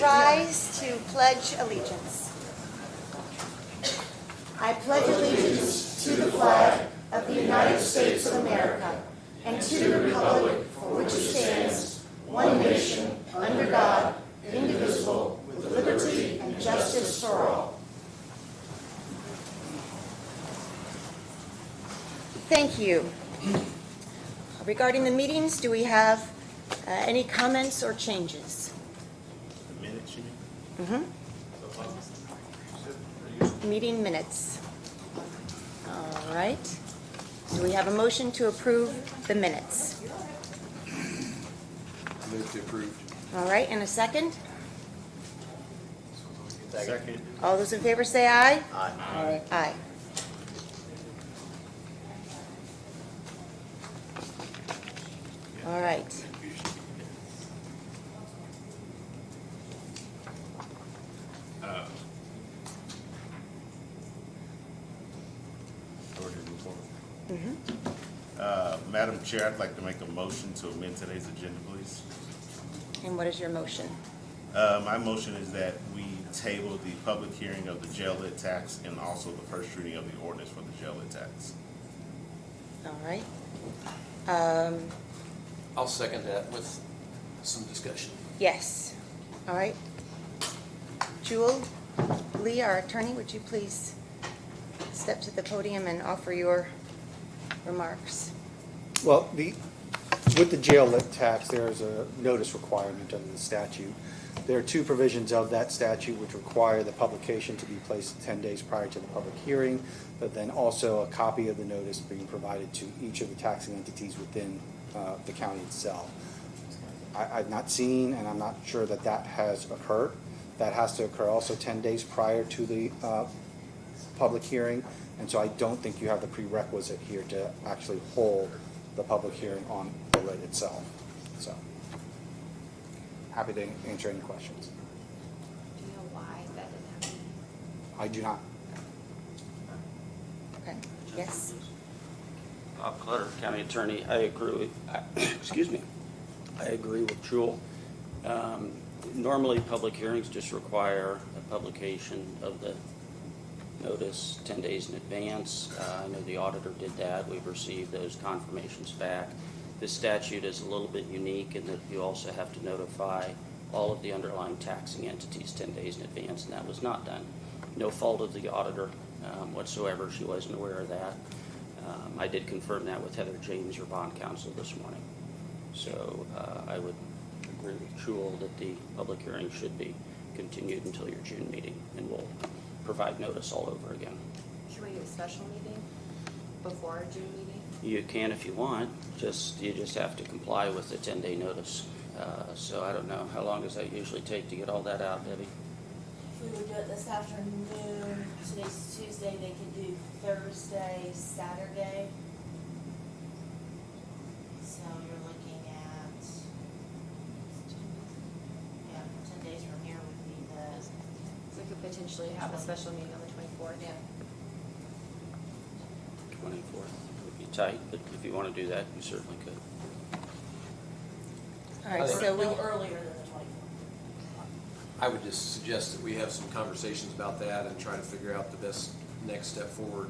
rise to pledge allegiance. I pledge allegiance to the flag of the United States of America and to the republic for which it stands, one nation, under God, indivisible, with liberty and justice for all. Thank you. Regarding the meetings, do we have any comments or changes? The minutes, you mean? Meeting minutes. All right. Do we have a motion to approve the minutes? Move to approve. All right, and a second? Second. All those in favor say aye. Aye. Aye. All right. Madam Chair, I'd like to make a motion to amend today's agenda, please. And what is your motion? My motion is that we table the public hearing of the jail lit tax and also the first reading of the ordinance for the jail lit tax. All right. I'll second that with some discussion. Yes. All right. Jewel Lee, our attorney, would you please step to the podium and offer your remarks? Well, with the jail lit tax, there is a notice requirement under the statute. There are two provisions of that statute which require the publication to be placed 10 days prior to the public hearing, but then also a copy of the notice being provided to each of the taxing entities within the county itself. I've not seen, and I'm not sure that that has occurred. That has to occur also 10 days prior to the public hearing, and so I don't think you have the prerequisite here to actually hold the public hearing on the lit itself. So, happy to answer any questions. Do you know why that didn't happen? I do not. Okay. Yes. Bob Clutter, County Attorney. I agree with, excuse me, I agree with Jewel. Normally, public hearings just require a publication of the notice 10 days in advance. I know the auditor did that. We've received those confirmations back. This statute is a little bit unique in that you also have to notify all of the underlying taxing entities 10 days in advance, and that was not done. No fault of the auditor whatsoever. She wasn't aware of that. I did confirm that with Heather James, your bond counsel, this morning. So I would agree with Jewel that the public hearing should be continued until your June meeting, and we'll provide notice all over again. Can we do a special meeting before our June meeting? You can if you want, you just have to comply with the 10-day notice. So I don't know, how long does that usually take to get all that out, Debbie? If we would do it this afternoon, today's Tuesday, they could do Thursday, Saturday. So you're looking at, 10 days from here would be the, So we could potentially have a special meeting on the 24th. yeah. 24th would be tight, but if you want to do that, you certainly could. All right. So we. No earlier than the 24th. I would just suggest that we have some conversations about that and try to figure out the best next step forward.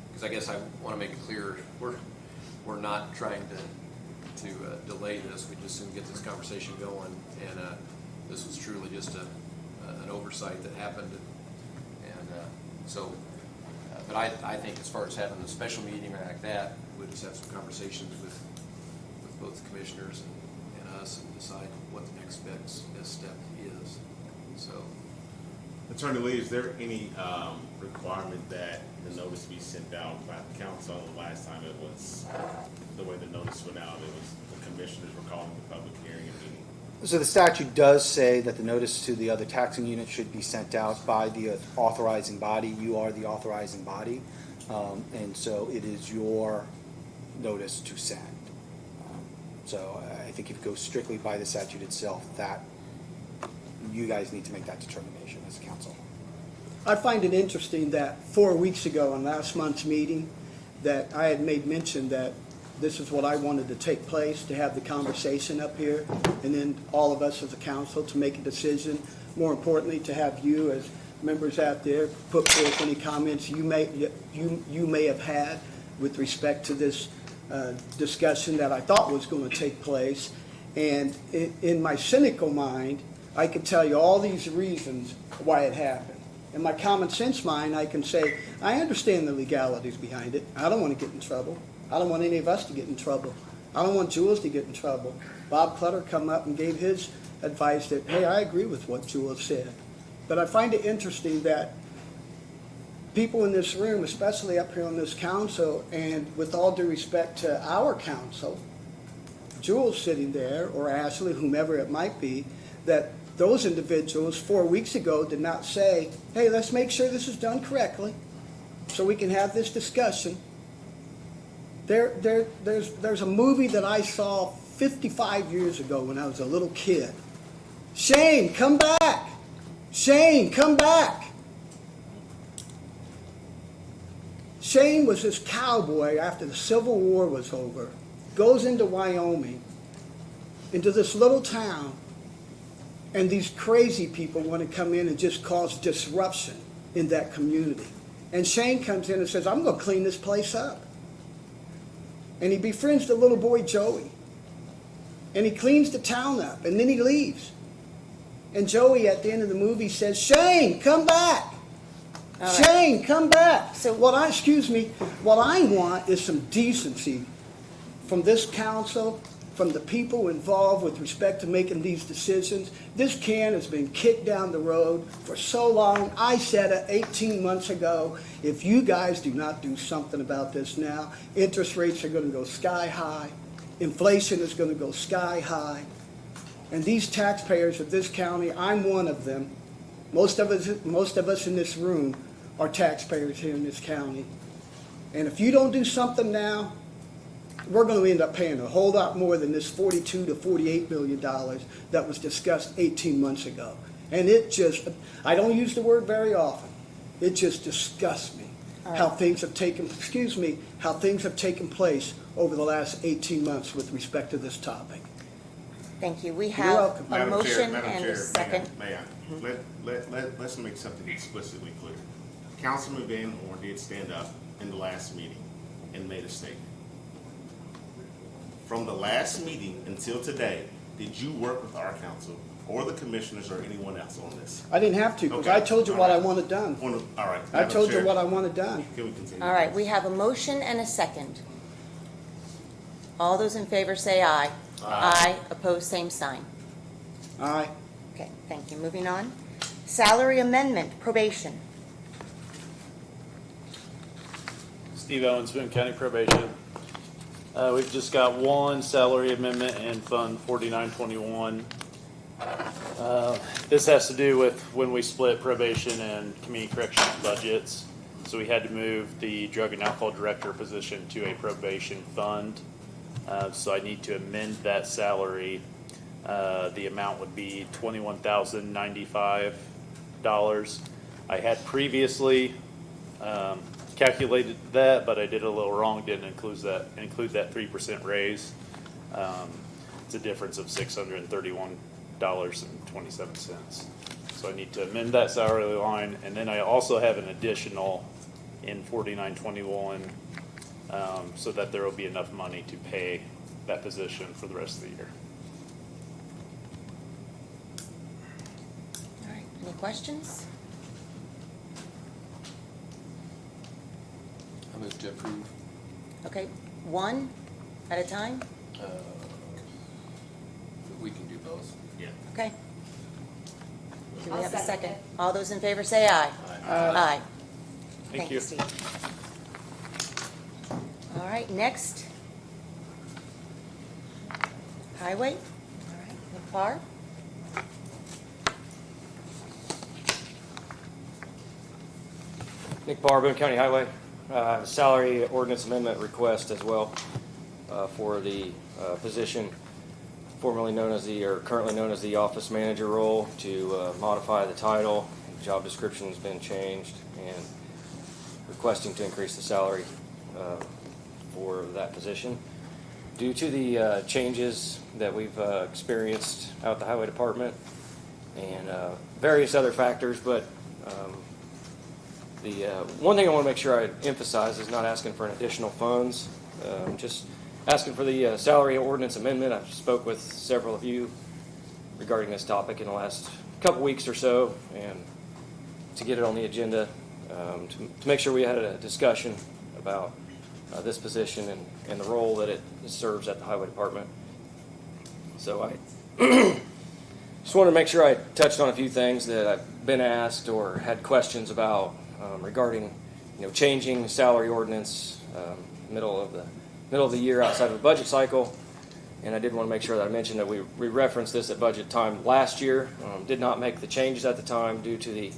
Because I guess I want to make it clear, we're not trying to delay this. We just soon get this conversation going, and this was truly just an oversight that happened, and so. But I think as far as having a special meeting like that, we'll just have some conversations with both the commissioners and us and decide what the next best step is. So, Attorney Lee, is there any requirement that the notice be sent out by the council? The last time it was, the way the notice went out, it was the commissioners were calling the public hearing and meeting. So the statute does say that the notice to the other taxing unit should be sent out by the authorizing body. You are the authorizing body, and so it is your notice to send. So I think if it goes strictly by the statute itself, that you guys need to make that determination as a council. I find it interesting that 4 weeks ago in last month's meeting that I had made mention that this is what I wanted to take place, to have the conversation up here, and then all of us as a council to make a decision. More importantly, to have you as members out there put forth any comments you may have had with respect to this discussion that I thought was going to take place. And in my cynical mind, I could tell you all these reasons why it happened. In my common sense mind, I can say, I understand the legalities behind it. I don't want to get in trouble. I don't want any of us to get in trouble. I don't want Jules to get in trouble. Bob Clutter come up and gave his advice that, hey, I agree with what Jules said. But I find it interesting that people in this room, especially up here on this council, and with all due respect to our council, Jules sitting there, or Ashley, whomever it might be, that those individuals 4 weeks ago did not say, hey, let's make sure this is done correctly so we can have this discussion. There's a movie that I saw 55 years ago when I was a little kid. Shane, come back! Shane, come back! Shane was this cowboy after the Civil War was over, goes into Wyoming, into this little town, and these crazy people want to come in and just cause disruption in that community. And Shane comes in and says, I'm going to clean this place up. And he befriends the little boy Joey. And he cleans the town up, and then he leaves. And Joey, at the end of the movie, says, Shane, come back. All right. Shane, come back. So- what I want is some decency from this council, from the people involved with respect to making these decisions. This can has been kicked down the road for so long. I said it 18 months ago. If you guys do not do something about this now, interest rates are going to go sky high. Inflation is going to go sky high. And these taxpayers of this county, I'm one of them. Most of us in this room are taxpayers here in this county. And if you don't do something now, we're going to end up paying a whole lot more than this $42 to $48 million that was discussed 18 months ago. And it just, I don't use the word very often, it just disgusts me how things have taken place over the last 18 months with respect to this topic. Thank you. We You're have welcome. a Madam Chair, motion Madam and Chair, a second. May I? Let's make something explicitly clear. Councilman Van Horn did stand up in the last meeting and made a statement. From the last meeting until today, did you work with our council or the commissioners or anyone else on this? I didn't have to, because Okay. I told you what I wanted done. All right. I told you what I wanted done. Can we continue? All right, please? we have a motion and a second. All those in favor say aye. Aye. Opposed, same sign. All right. Okay, thank you. Moving on. Salary amendment, probation. Steve Owens, Boone County Probation. We've just got one salary amendment in Fund 4921. This has to do with when we split probation and community corrections budgets. So we had to move the drug and alcohol director position to a probation fund. So I need to amend that salary. The amount would be $21,095. I had previously calculated that, but I did a little wrong, didn't include that 3% raise. It's a difference of $631.27. So I need to amend that salary line, and then I also have an additional in 4921, so that there will be enough money to pay that position for the rest of the year. All right, any questions? I move to approve. Okay, one at a time? We can do both. Yeah. Okay. Do we I'll have a second second? it. All those in favor say aye. Aye. Thank you. Steve. All right, next. Highway. All right, Nick Farr. Nick Barr, Boone County Highway. Salary ordinance amendment request as well for the position formerly known as or currently known as the office manager role, to modify the title. Job description has been changed, and requesting to increase the salary for that position. Due to the changes that we've experienced out at the highway department and various other factors, but the one thing I want to make sure I emphasize is not asking for an additional funds, just asking for the salary ordinance amendment. I've spoke with several of you regarding this topic in the last couple weeks or so, and to get it on the agenda, to make sure we had a discussion about this position and the role that it serves at the highway department. So I just wanted to make sure I touched on a few things that I've been asked or had questions about regarding, changing salary ordinance middle of the year outside of the budget cycle. And I did want to make sure that I mentioned that we referenced this at budget time last year. Did not make the changes at the time due to the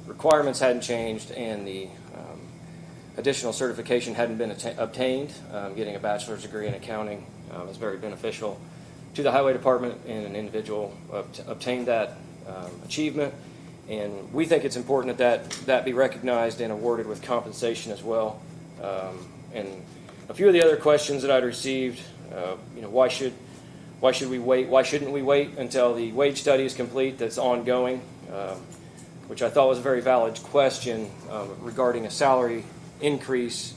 requirements hadn't changed and the additional certification hadn't been obtained. Getting a bachelor's degree in accounting is very beneficial to the highway department, and an individual obtained that achievement. And we think it's important that be recognized and awarded with compensation as well. And a few of the other questions that I'd received, why should we wait? Why shouldn't we wait until the wage study is complete that's ongoing? Which I thought was a very valid question regarding a salary increase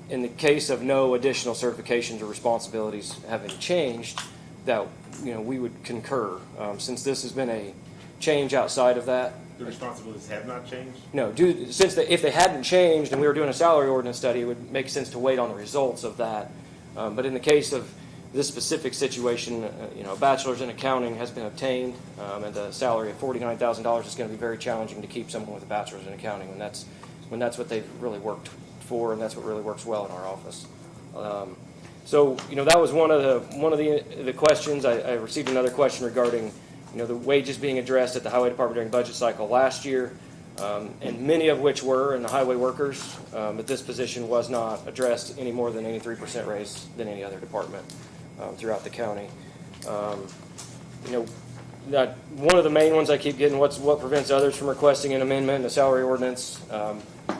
in the case of no additional certifications or responsibilities having changed, that we would concur. Since this has been a change outside of that. The responsibilities have not changed? No, if they hadn't changed and we were doing a salary ordinance study, it would make sense to wait on the results of that. But in the case of this specific situation, a bachelor's in accounting has been obtained, and the salary of $49,000 is going to be very challenging to keep someone with a bachelor's in accounting when that's what they've really worked for, and that's what really works well in our office. So that was one of the questions. I received another question regarding the wages being addressed at the highway department during budget cycle last year, and many of which were in the highway workers, but this position was not addressed any more than any 3% raise than any other department throughout the county. That one of the main ones I keep getting, what prevents others from requesting an amendment in the salary ordinance,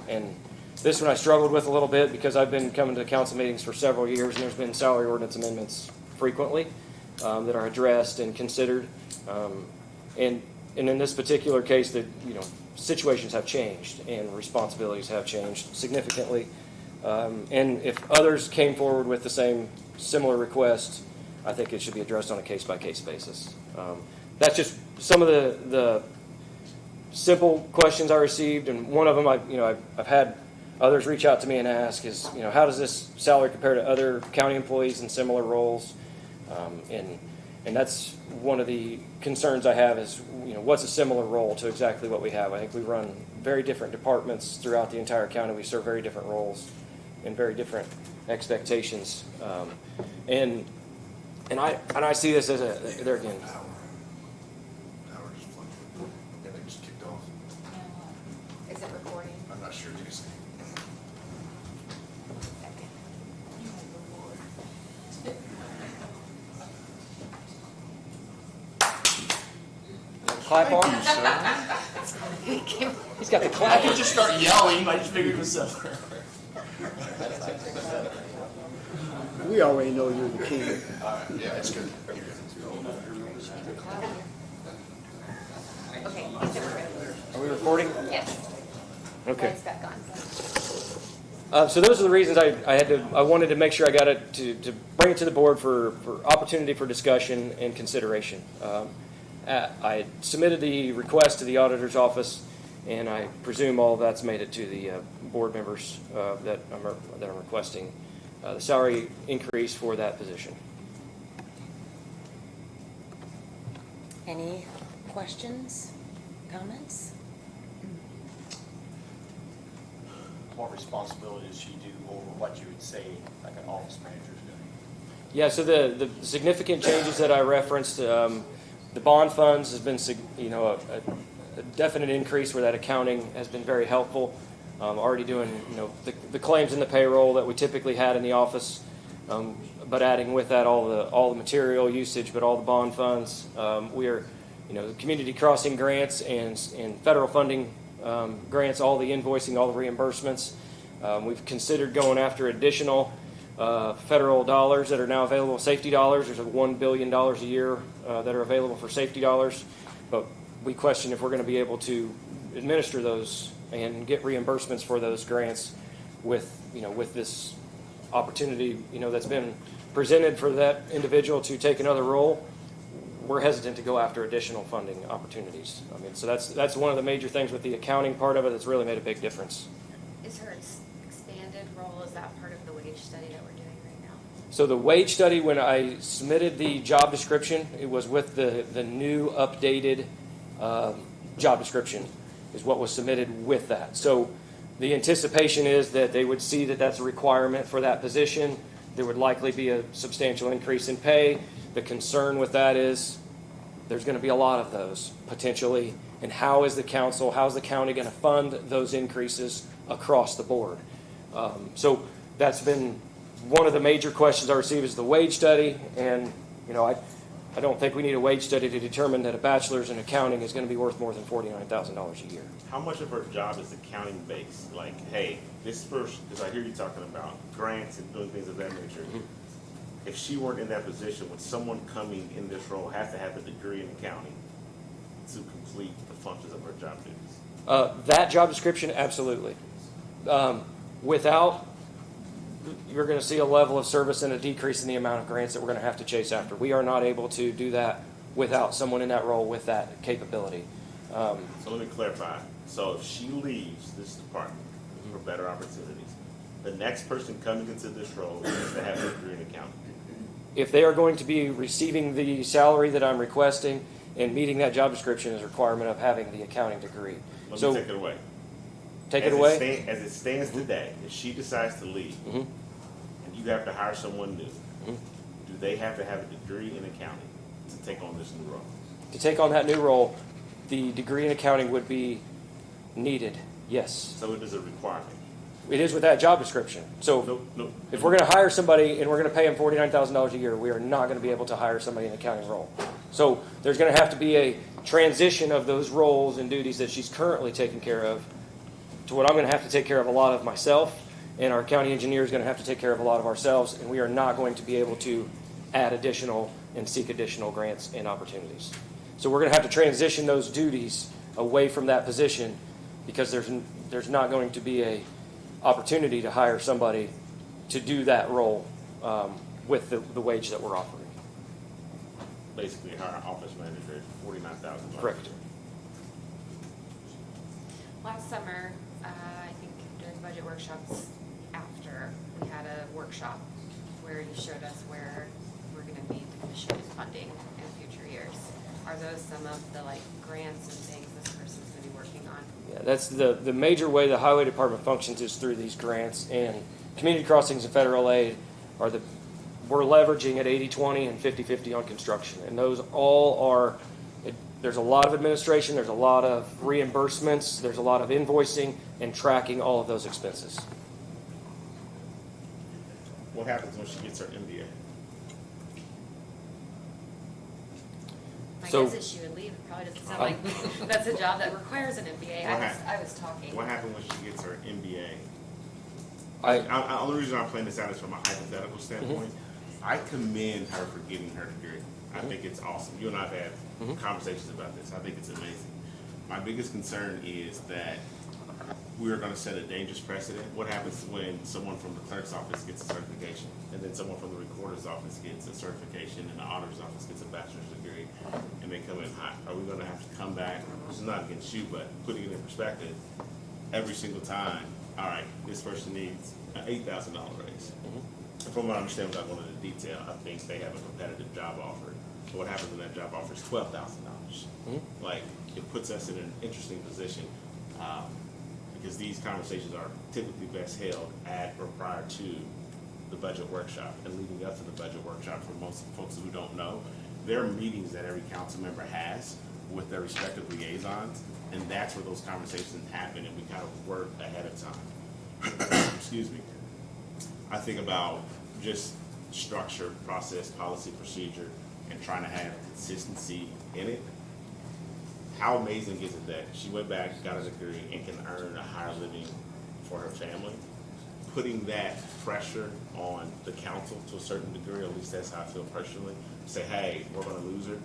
and this one I struggled with a little bit because I've been coming to council meetings for several years, and there's been salary ordinance amendments frequently that are addressed and considered. And in this particular case, situations have changed and responsibilities have changed significantly. And if others came forward with the similar request, I think it should be addressed on a case-by-case basis. That's just some of the simple questions I received, and one of them I've had others reach out to me and ask is, how does this salary compare to other county employees in similar roles? And that's one of the concerns I have is, what's a similar role to exactly what we have? I think we run very different departments throughout the entire county. We serve very different roles and very different expectations. And I see this as there again. Power just fluctuated. Yeah, they just kicked off. Is it recording? I'm not sure. You just Clap on? He's got the I clap. could just start yelling. I just figured this out. We already know you're the king. All right. Yeah, it's good. You're good. Okay, is it recording? Are we recording? Yes. Okay. Mine's back on. So those are the reasons I wanted to make sure I got it to bring it to the board for opportunity for discussion and consideration. I submitted the request to the auditor's office, and I presume all of that's made it to the board members that I'm requesting the salary increase for that position. Any questions, comments? What responsibilities you do over what you would say like an office manager is doing? Yeah, so the significant changes that I referenced, the bond funds has been, a definite increase where that accounting has been very helpful. Already doing, the claims and the payroll that we typically had in the office, but adding with that all the material usage, but all the bond funds. We are, the community crossing grants and federal funding grants, all the invoicing, all the reimbursements. We've considered going after additional federal dollars that are now available, safety dollars. There's $1 billion a year that are available for safety dollars. But we question if we're going to be able to administer those and get reimbursements for those grants with this opportunity, that's been presented for that individual to take another role. We're hesitant to go after additional funding opportunities. I mean, so that's one of the major things with the accounting part of it that's really made a big difference. Is her expanded role, is that part of the wage study that we're doing right now? So the wage study, when I submitted the job description, it was with the new updated job description is what was submitted with that. So the anticipation is that they would see that that's a requirement for that position. There would likely be a substantial increase in pay. The concern with that is there's going to be a lot of those potentially. And how's the county going to fund those increases across the board? So that's been one of the major questions I receive is the wage study. And, I don't think we need a wage study to determine that a bachelor's in accounting is going to be worth more than $49,000 a year. How much of her job is accounting based? Like, hey, this first, because I hear you talking about grants and doing things of that nature. Mm-hmm. If she weren't in that position, would someone coming in this role have to have a degree in accounting to complete the functions of her job duties? That job description, absolutely. Without, you're going to see a level of service and a decrease in the amount of grants that we're going to have to chase after. We are not able to do that without someone in that role with that capability. So let me clarify. So if she leaves this department for better opportunities, the next person coming into this role needs to have a degree in accounting. If they are going to be receiving the salary that I'm requesting and meeting that job description is a requirement of having the accounting degree. Let me take it away. Take it away? As it stands today, if she decides to leave and you have to hire someone new, do they have to have a degree in accounting to take on this new role? To take on that new role, the degree in accounting would be needed, yes. So it is a requirement. It is with that job description. So No. if we're going to hire somebody and we're going to pay them $49,000 a year, we are not going to be able to hire somebody in an accounting role. So there's going to have to be a transition of those roles and duties that she's currently taking care of to what I'm going to have to take care of a lot of myself, and our county engineer is going to have to take care of a lot of ourselves, and we are not going to be able to add additional and seek additional grants and opportunities. So we're going to have to transition those duties away from that position because there's not going to be a opportunity to hire somebody to do that role with the wage that we're offering. Basically, hire office manager at $49,000. Correct. Last summer, I think during budget workshops after, we had a workshop where you showed us where we're gonna need additional funding in future years. Are those some of the grants and things this person's gonna be working on? Yeah, that's the major way the highway department functions is through these grants, and community crossings and federal aid we're leveraging at 80-20 and 50-50 on construction, and those all are. There's a lot of administration, there's a lot of reimbursements, there's a lot of invoicing and tracking all of those expenses. What happens when she gets her MBA? My So- guess is she would leave. It probably doesn't sound like that's a job that requires an MBA. I was talking. What happens when she gets her MBA? I Only reason I'm playing this out is from a hypothetical standpoint. I commend her for getting her degree. I think it's awesome. You and I have had conversations about this. I think it's amazing. My biggest concern is that we're going to set a dangerous precedent. What happens when someone from the clerk's office gets a certification, and then someone from the recorder's office gets a certification, and the auditor's office gets a bachelor's degree, and they come in hot? Are we going to have to come back? This is not against you, but putting it in perspective, every single time, all right, this person needs an $8,000 raise. And from what I understand without going into detail, I think they have a competitive job offer. So what happens when that job offer is $12,000? Like, it puts us in an interesting position because these conversations are typically best held at or prior to the budget workshop and leading up to the budget workshop. For most folks who don't know, there are meetings that every council member has with their respective liaisons, and that's where those conversations happen, and we kind of work ahead of time. Excuse me. I think about just structure, process, policy, procedure, and trying to have consistency in it. How amazing is it that she went back, got a degree, and can earn a higher living for her family? putting that pressure on the council to a certain degree, at least that's how I feel personally, say, hey, we're gonna lose her.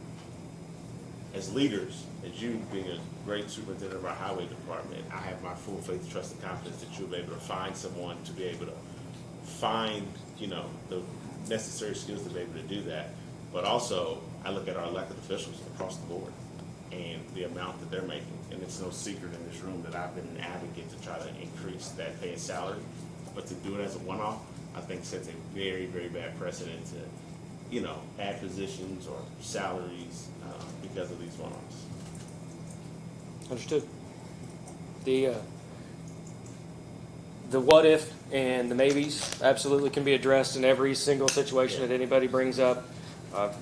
As leaders, as you being a great superintendent of our highway department, I have my full faith, trust, and confidence that you'll be able to find someone to be able to find, the necessary skills to be able to do that. But also, I look at our elected officials across the board and the amount that they're making. And it's no secret in this room that I've been an advocate to try to increase that pay and salary. But to do it as a one-off, I think sets a very, very bad precedent to, add positions or salaries because of these one-offs. Understood. The what if and the maybes absolutely can be addressed in every single situation that anybody brings up. I've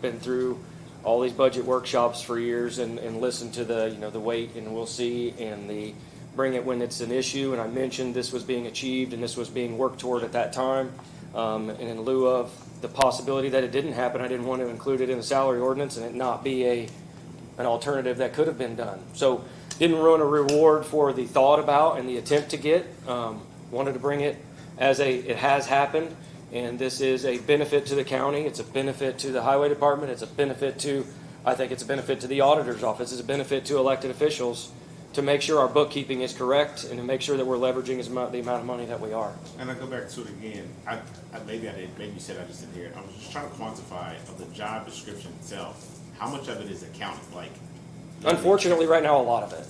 been through all these budget workshops for years and listened to the wait and we'll see and the bring it when it's an issue. And I mentioned this was being achieved and this was being worked toward at that time. And in lieu of the possibility that it didn't happen, I didn't want to include it in the salary ordinance and it not be an alternative that could have been done. So didn't ruin a reward for the thought about and the attempt to get. Wanted to bring it as it has happened, and this is a benefit to the county. It's a benefit to the highway department. It's a benefit to the auditor's office. It's a benefit to elected officials to make sure our bookkeeping is correct and to make sure that we're leveraging the amount of money that we are. And I go back to it again. Maybe you said I just didn't hear it. I was just trying to quantify of the job description itself. How much of it is accounted? Unfortunately, right now, a lot of it.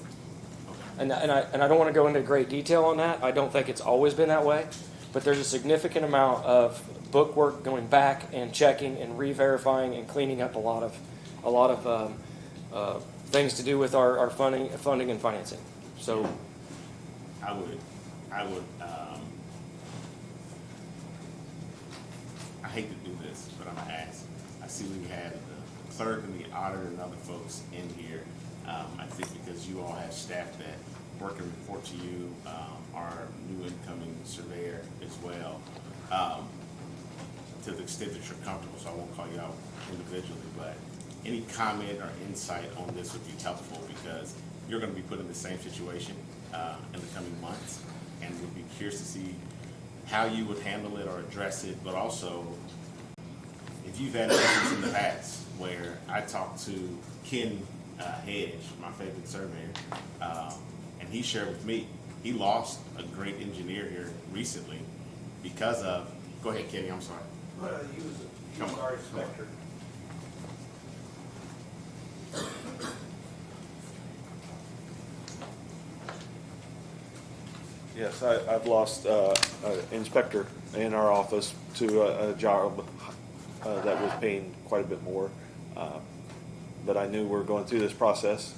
And I don't want to go into great detail on that. I don't think it's always been that way, but there's a significant amount of book work going back and checking and re-verifying and cleaning up a lot of things to do with our funding and financing. So, I would. I hate to do this, but I'm gonna ask. I see we have the clerk and the auditor and other folks in here. I think because you all have staff that work and report to you, our new incoming surveyor as well, to the extent that you're comfortable, so I won't call you out individually, but any comment or insight on this would be helpful because you're going to be put in the same situation in the coming months, and we'd be curious to see how you would handle it or address it, but also if you've had instances in the past where I talked to Ken Hedge, my favorite surveyor, and he shared with me he lost a great engineer here recently because of. Go ahead, Kenny. I'm sorry. He was our inspector. Yes, I've lost an inspector in our office to a job that was paying quite a bit more. But I knew we were going through this process,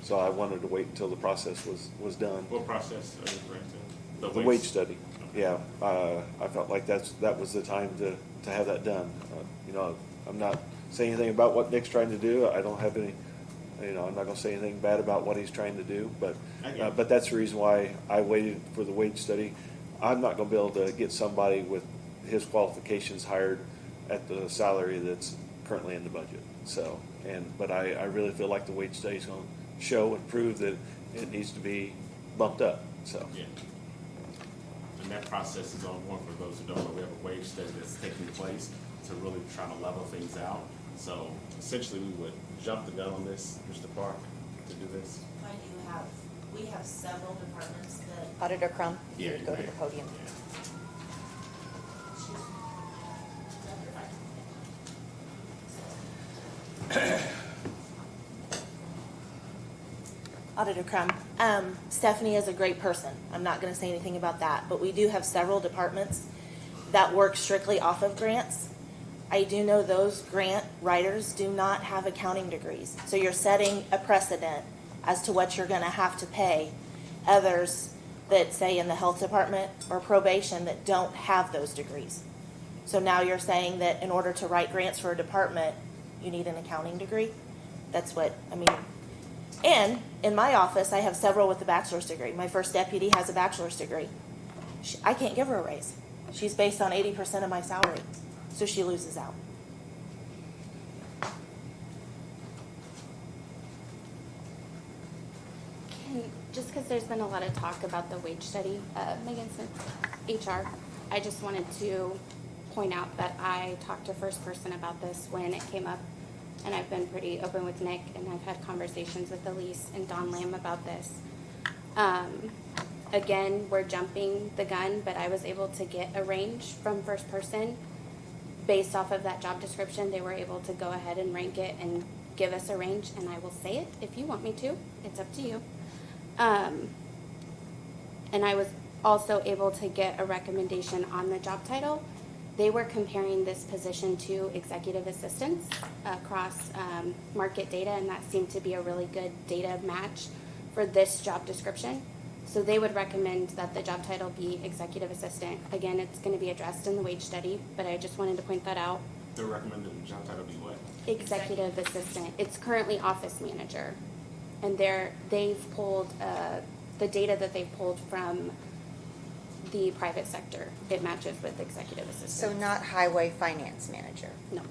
so I wanted to wait until the process was done. What process are you referring to? The wage study. Yeah, I felt like that was the time to have that done. I'm not saying anything about what Nick's trying to do. I don't have any. I'm not going to say anything bad about what he's trying to do, but that's the reason why I waited for the wage study. I'm not going to be able to get somebody with his qualifications hired at the salary that's currently in the budget. So, but I really feel like the wage study is going to show and prove that it needs to be bumped up. So. Yeah. And that process is ongoing. For those who don't know, we have a wage study that's taking place to really try to level things out. So essentially, we would jump the gun on this, Mr. Park, to do this. We have several departments that. Auditor Crum, if you Yeah, would go to you the may. podium. Auditor Crum, Stephanie is a great person. I'm not going to say anything about that, but we do have several departments that work strictly off of grants. I do know those grant writers do not have accounting degrees. So you're setting a precedent as to what you're going to have to pay others that say in the health department or probation that don't have those degrees. So now you're saying that in order to write grants for a department, you need an accounting degree? That's what, I mean. And in my office, I have several with a bachelor's degree. My first deputy has a bachelor's degree. I can't give her a raise. She's based on 80% of my salary, so she loses out. just because there's been a lot of talk about the wage study, Megan Smith, HR, I just wanted to point out that I talked to First Person about this when it came up, and I've been pretty open with Nick, and I've had conversations with Elise and Don Lamb about this. Again, we're jumping the gun, but I was able to get a range from First Person. Based off of that job description, they were able to go ahead and rank it and give us a range, and I will say it if you want me to. It's up to you. And I was also able to get a recommendation on the job title. They were comparing this position to executive assistants across market data, and that seemed to be a really good data match for this job description. So they would recommend that the job title be executive assistant. Again, it's going to be addressed in the wage study, but I just wanted to point that out. They're recommending the job title be what? Executive assistant. It's currently office manager, and they've pulled the data that they've pulled from the private sector. It matches with executive assistant. So not highway finance manager. No.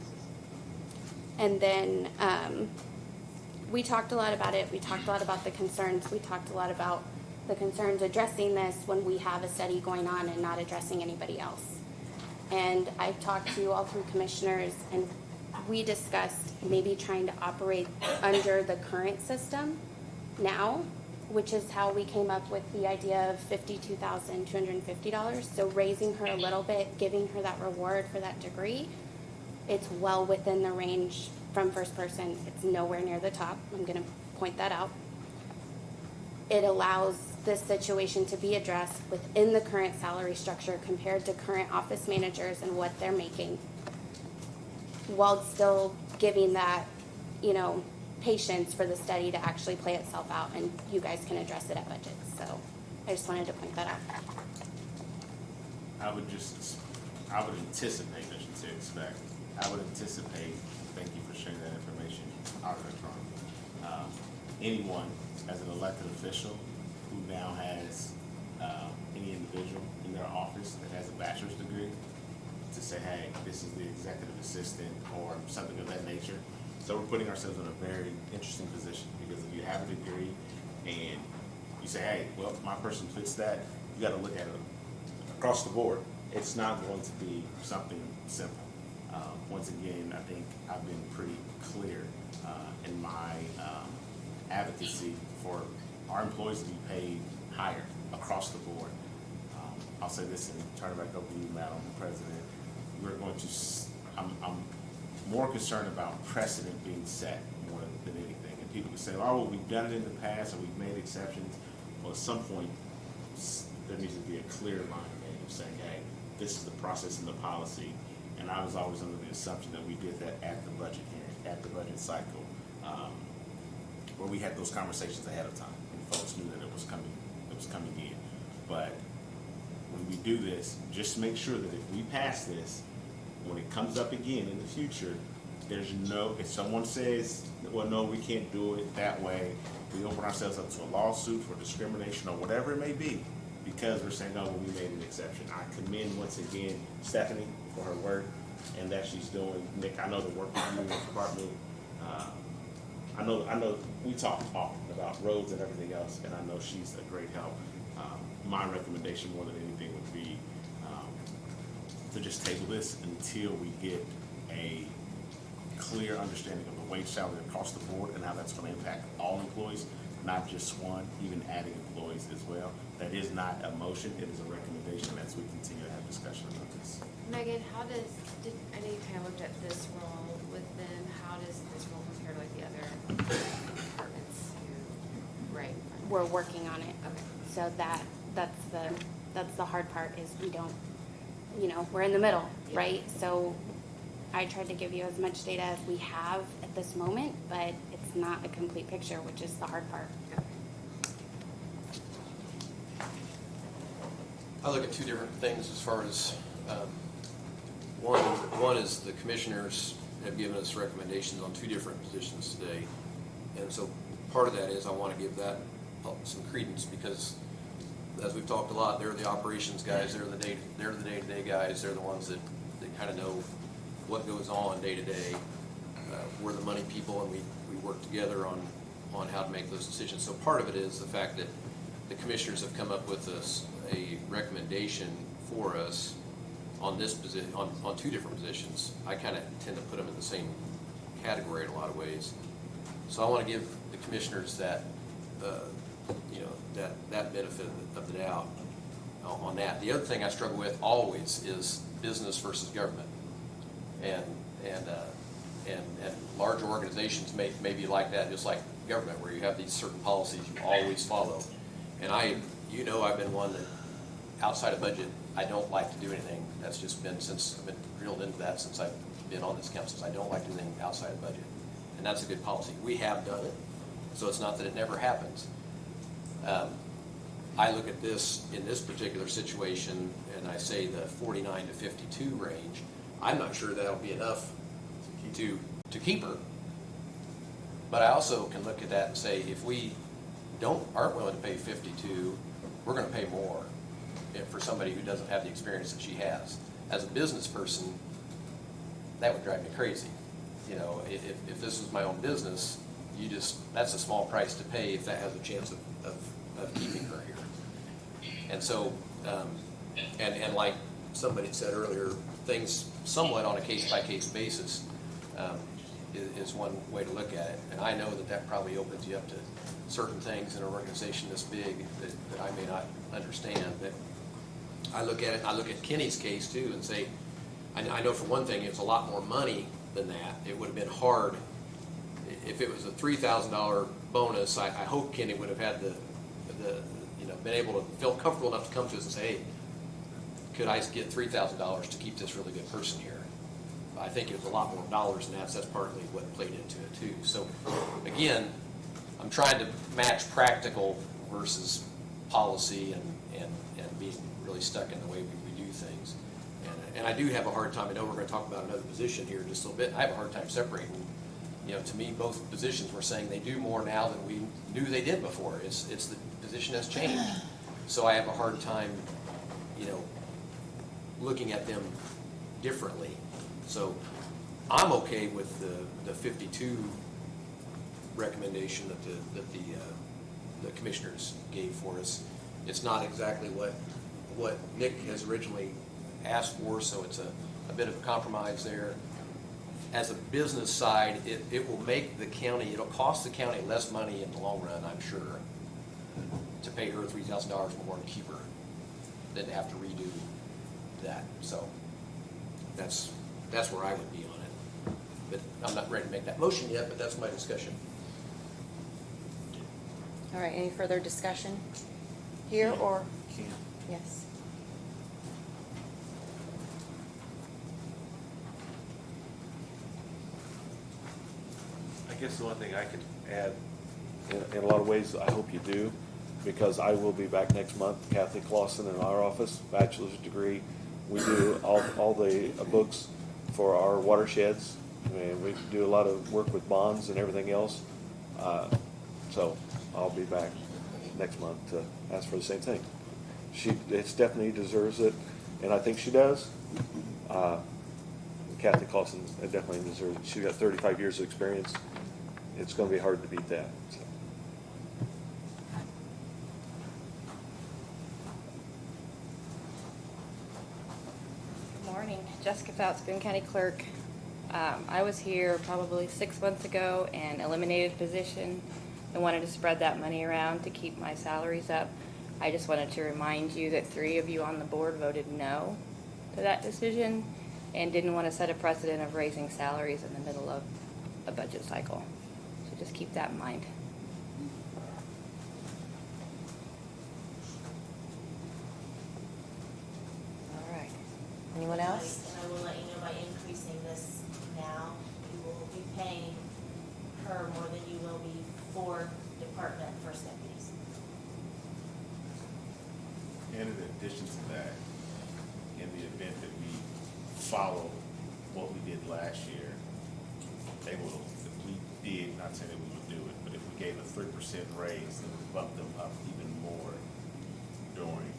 And then we talked a lot about it. We talked a lot about the concerns. We talked a lot about the concerns addressing this when we have a study going on and not addressing anybody else. And I talked to all three commissioners, and we discussed maybe trying to operate under the current system now, which is how we came up with the idea of $52,250. So raising her a little bit, giving her that reward for that degree, it's well within the range from First Person. It's nowhere near the top. I'm going to point that out. It allows this situation to be addressed within the current salary structure compared to current office managers and what they're making, while still giving that, patience for the study to actually play itself out, and you guys can address it at budget. So I just wanted to point that out. I would anticipate, I should say expect, I would anticipate, thank you for sharing that information, anyone as an elected official who now has any individual in their office that has a bachelor's degree to say, hey, this is the executive assistant or something of that nature. So we're putting ourselves in a very interesting position, because if you have a degree and you say, hey, well, my person fits that, you got to look at it across the board. It's not going to be something simple. Once again, I think I've been pretty clear in my advocacy for our employees to be paid higher across the board. I'll say this and turn it back over to you, Madam President. We're going to, I'm more concerned about precedent being set more than anything. And people can say, oh, well, we've done it in the past or we've made exceptions. Well, at some point, there needs to be a clear line made of saying, hey, this is the process and the policy. And I was always under the assumption that we did that at the budget hearing, at the budget cycle, where we had those conversations ahead of time and folks knew that it was coming in. But when we do this, just make sure that if we pass this, when it comes up again in the future, there's if someone says, well, no, we can't do it that way, we open ourselves up to a lawsuit for discrimination or whatever it may be, because we're saying, no, well, we made an exception. I commend once again Stephanie for her work and that she's doing. Nick, I know the work with you in the department. I know we talk often about roads and everything else, and I know she's a great help. My recommendation more than anything would be to just table this until we get a clear understanding of the wage salary across the board and how that's going to impact all employees, not just one, even adding employees as well. That is not a motion, it is a recommendation as we continue to have discussion about this. Megan, I know you kind of looked at this role with them. How does this role compare to like the other departments who, right? We're working on it. Okay. So that's the hard part, is we don't, we're in the middle, right? So I tried to give you as much data as we have at this moment, but it's not a complete picture, which is the hard part. I look at two different things as far as, one is the commissioners have given us recommendations on two different positions today. And so part of that is I want to give that some credence, because as we've talked a lot, they're the operations guys, they're the day-to-day guys, they're the ones that kind of know what goes on day to day. We're the money people, and we work together on on how to make those decisions. So part of it is the fact that the commissioners have come up with a recommendation for us on this position, on two different positions. I kind of tend to put them in the same category in a lot of ways. So I want to give the commissioners that, that benefit of the doubt on that. The other thing I struggle with always is business versus government. And larger organizations may be like that, just like government, where you have these certain policies you always follow. And I've been one that, outside of budget, I don't like to do anything. That's just been, since I've been drilled into that since I've been on this council. I don't like to do anything outside of budget. And that's a good policy. We have done it, so it's not that it never happens. I look at this, in this particular situation, and I say the 49 to 52 range. I'm not sure that'll be enough to keep her. But I also can look at that and say, if we aren't willing to pay 52, we're going to pay more for somebody who doesn't have the experience that she has. As a business person, that would drive me crazy. If this was my own business, that's a small price to pay if that has a chance of keeping her here. And so, and like somebody said earlier, things somewhat on a case-by-case basis is one way to look at it. And I know that probably opens you up to certain things in an organization this big that I may not understand. But I look at it, I look at Kenny's case too and say, I know for one thing, it's a lot more money than that. It would have been hard. If it was a $3,000 bonus, I hope Kenny would have had been able to feel comfortable enough to come to us and say, hey, could I get $3,000 to keep this really good person here? I think it was a lot more dollars than that, so that's partly what played into it too. So again, I'm trying to match practical versus policy and being really stuck in the way we do things. And I do have a hard time, I know we're going to talk about another position here in just a little bit, I have a hard time separating. To me, both positions were saying they do more now than we knew they did before. It's the position has changed. So I have a hard time, looking at them differently. So I'm okay with the 52 recommendation that the commissioners gave for us. It's not exactly what Nick has originally asked for, so it's a bit of a compromise there. As a business side, it will make the county, it'll cost the county less money in the long run, I'm sure, to pay her $3,000 more to keep her than to have to redo that. So that's where I would be on it. But I'm not ready to make that motion yet, but that's my discussion. All right, any further discussion here or? Can. Yes. I guess the one thing I can add, in a lot of ways, I hope you do, because I will be back next month. Kathy Clausen in our office, bachelor's degree. We do all the books for our watersheds, and we do a lot of work with bonds and everything else. So I'll be back next month to ask for the same thing. It definitely deserves it, and I think she does. Kathy Clausen definitely deserves it. She's got 35 years of experience. It's going to be hard to beat that. So. Good morning. Jessica Fouts, Boone County Clerk. I was here probably 6 months ago and eliminated a position and wanted to spread that money around to keep my salaries up. I just wanted to remind you that 3 of you on the board voted no to that decision and didn't want to set a precedent of raising salaries in the middle of a budget cycle. So just keep that in mind. All right. Anyone else? And I will let you know by increasing this now, you will be paying her more than you will be for department first deputies. And in addition to that, in the event that we follow what we did last year, if we did, not saying that we would do it, but if we gave a 3% raise, then we bump them up even more during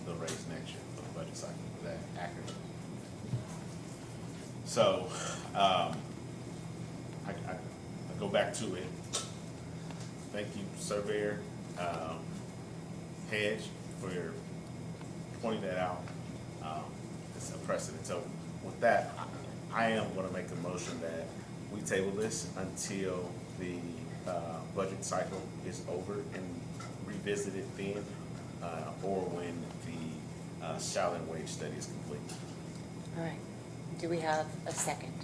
the raise next year for the budget cycle. Is that accurate? So, I go back to it. thank you, Surveyor Hedge, for pointing that out. It's a precedent. So with that, I am going to make a motion that we table this until the budget cycle is over and revisit it then, or when the salary and wage study is complete. All right. Do we have a second?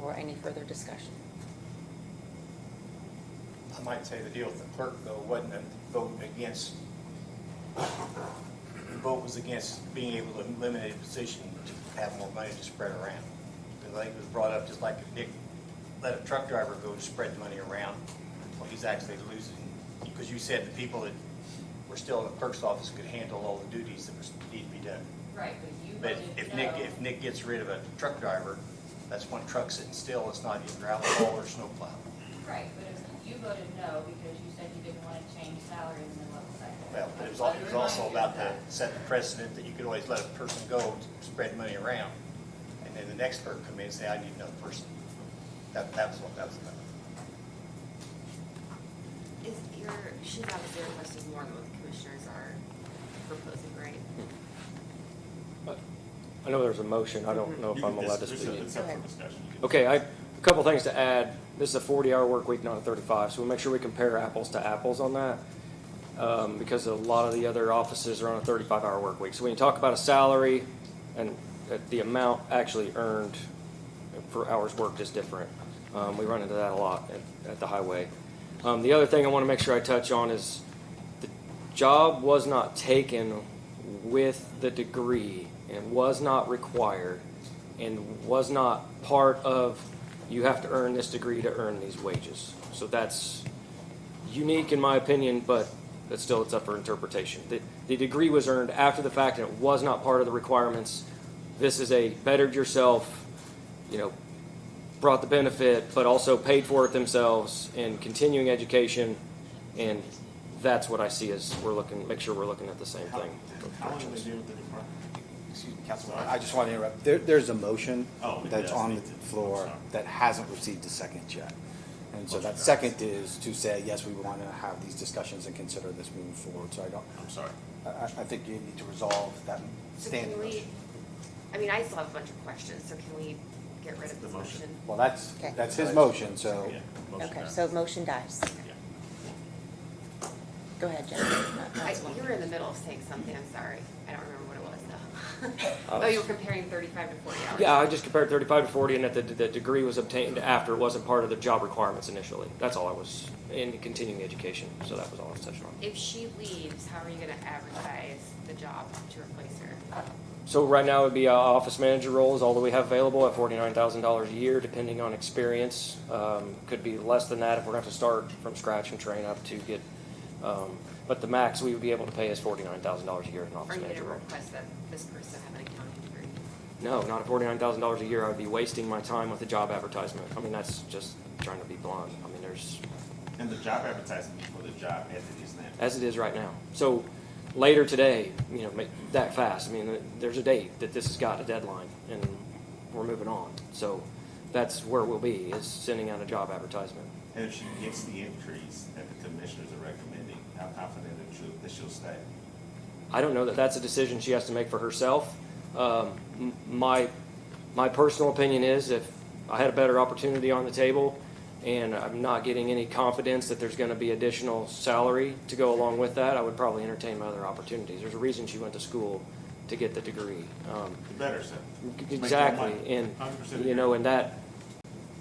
Or any further discussion? I might say the deal with the clerk, though, wasn't a vote against, the vote was against being able to eliminate a position to have more money to spread around. Because I think it was brought up, just like if Nick let a truck driver go to spread money around, well, he's actually losing, because you said the people that were still in the clerk's office could handle all the duties that need to be done. Right, but you But voted if no. if Nick gets rid of a truck driver, that's one truck sitting still, it's not even gravel haul or snow plow. Right, but you voted no because you said you didn't want to change salary in the middle of the cycle. Well, but it was also about to set the precedent that you could always let a person go to spread money around. And then the next clerk come in and say, I need another person. That was what that was about. She's obviously requesting more than what the commissioners are proposing, right? I know there's a motion. I don't know if I'm allowed to speak. It's up for discussion. You can- Okay, a couple things to add. This is a 40-hour work week, not a 35, so we'll make sure we compare apples to apples on that, because a lot of the other offices are on a 35-hour work week. So when you talk about a salary and the amount actually earned for hours worked is different. We run into that a lot at the highway. The other thing I want to make sure I touch on is the job was not taken with the degree and was not required and was not part of you have to earn this degree to earn these wages. So that's unique in my opinion, but it's up for interpretation. The degree was earned after the fact and it was not part of the requirements. This is a bettered yourself, brought the benefit, but also paid for it themselves in continuing education, and that's what I see as make sure we're looking at the same thing. How long have they been with the department? Excuse me, Councilman, I just want to interrupt. There's a motion Oh, that's yes, on me the too. floor I'm sorry. that hasn't received a second yet. And so Motion that dies. second is to say, yes, we want to have these discussions and consider this moving forward. So I'm sorry. I think you need to resolve that So standing can motion. I still have a bunch of questions, so can we get rid of The this motion. motion? Well, that's Okay. his motion, so. Yeah, motion Okay, dies. so motion dies. Yeah. Go ahead, Jen. You were in the middle of saying something, I'm sorry. I don't remember what it was now. Oh, you were comparing 35 to 40 hours. Yeah, I just compared 35 to 40 and that the degree was obtained after, it wasn't part of the job requirements initially. That's all I was, in continuing education, so that was all I was touching on. If she leaves, how are you gonna advertise the job to replace her? So right now it would be office manager role is all that we have available at $49,000 a year, depending on experience. Could be less than that if we're going to have to start from scratch and train up to get, but the max we would be able to pay is $49,000 a year in Are office you manager gonna role. request that this person have an accounting degree? No, not at $49,000 a year. I would be wasting my time with the job advertisement. I mean, that's just trying to be blunt. I mean, there's, And the job advertisement for the job as it is now. as it is right now. So later today, make that fast. I mean, there's a date that this has got a deadline and we're moving on. So that's where we'll be, is sending out a job advertisement. And if she gets the increase that the commissioners are recommending, how confident that she'll stay? I don't know that that's a decision she has to make for herself. My personal opinion is if I had a better opportunity on the table and I'm not getting any confidence that there's going to be additional salary to go along with that, I would probably entertain my other opportunities. There's a reason she went to school to get the degree. The better, sir. Exactly, and 100% and that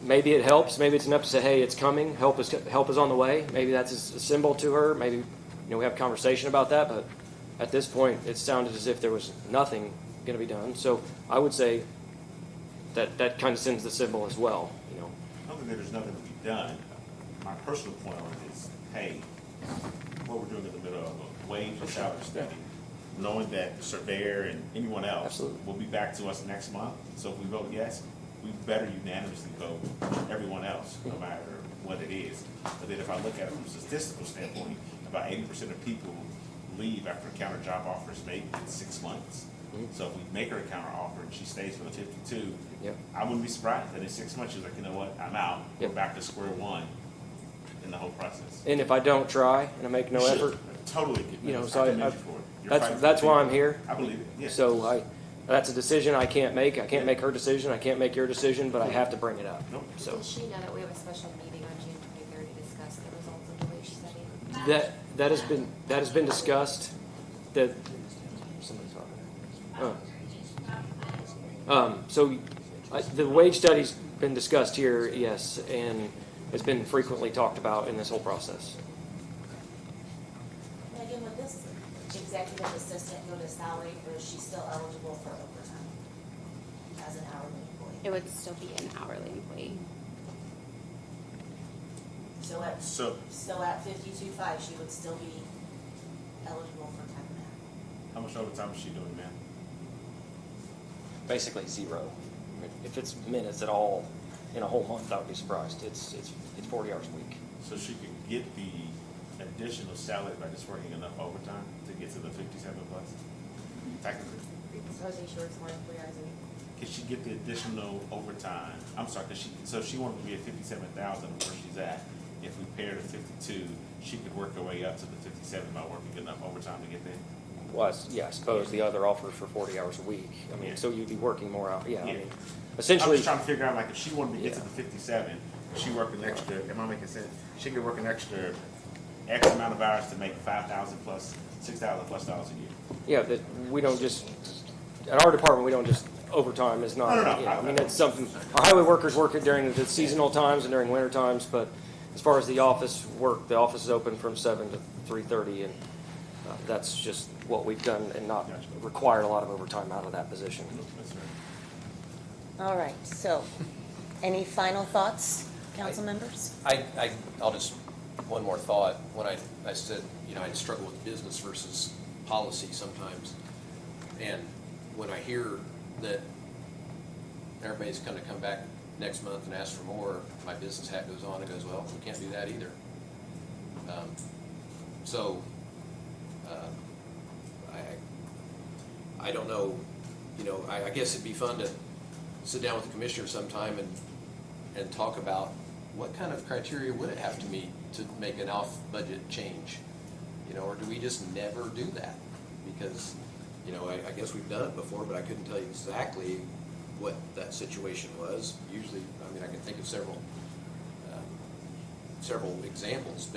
maybe it helps. Maybe it's enough to say, "Hey, it's coming. Help is on the way." Maybe that's a symbol to her. Maybe we have a conversation about that. But at this point, it sounded as if there was nothing going to be done. So I would say that kind of sends the symbol as well. I don't think that there's nothing to be done. My personal point on it is, hey, what we're doing in the middle of a wage and salary study, knowing that the surveyor and anyone else Absolutely. will be back to us next month. So if we vote yes, we better unanimously vote everyone else, no matter what it is. But then if I look at it from a statistical standpoint, about 80% of people leave after counter job offers made in 6 months. So if we make her a counter offer and she stays for the 52, Yep. I wouldn't be surprised that in 6 months she's like, you know what, I'm out. We're Yep. back to square one in the whole process. And if I don't try and I make no You should. effort, Totally. you know, I so commend you for it. You're fighting for that's the why people. I'm here. I believe it, yeah. So that's a decision I can't make. I can't make her decision. I can't make your decision, but I have to bring it up. Nope. So Does she know that we have a special meeting on June 23rd to discuss the results of the wage study? that has been discussed. That somebody's talking. So the wage study's been discussed here, yes, and it's been frequently talked about in this whole process. Megan, would this executive assistant go to salary, or is she still eligible for overtime as an hourly employee? It would still be an hourly employee. So at, So, so at 52.5, she would still be eligible for time and a half? how much overtime is she doing, man? Basically zero. I mean, if it's minutes at all in a whole month, I would be surprised. It's 40 hours a week. So she could get the additional salary by just working enough overtime to get to the 57 plus? Technically. Supposing she works more than 3 hours a week. Could she get the additional overtime? I'm sorry, so if she wanted to be at 57,000 where she's at, if we pair to 52, she could work her way up to the 57 by working enough overtime to get there? Well, I suppose the other offers for 40 hours a week. I mean, Yeah. so you'd be working more out. Yeah, I Yeah. mean, I'm essentially. just trying to figure out, like, if she wanted to get to Yeah. the 57, she worked an extra, am I making sense? She could work an extra X amount of hours to make 5,000 plus, 6,000 plus dollars a year. Yeah, that we don't just, at our department, we don't just, overtime is not, No. you know, I mean, it's something, our highway workers work it during the seasonal times and during winter times, but as far as the office work, the office is open from 7 to 3:30, and that's just what we've done and not required a lot of overtime out of that position. That's right. All right, so, any final thoughts, council members? I'll just, one more thought. When I said, you know, I struggle with business versus policy sometimes. And when I hear that everybody's going to come back next month and ask for more, my business hat goes on and goes, well, we can't do that either. I don't know, you know, I guess it'd be fun to sit down with the commissioner sometime and talk about what kind of criteria would it have to meet to make an off-budget change? You know, or do we just never do that? Because, you know, I guess we've done it before, but I couldn't tell you exactly what that situation was. Usually, I mean, I can think of several examples,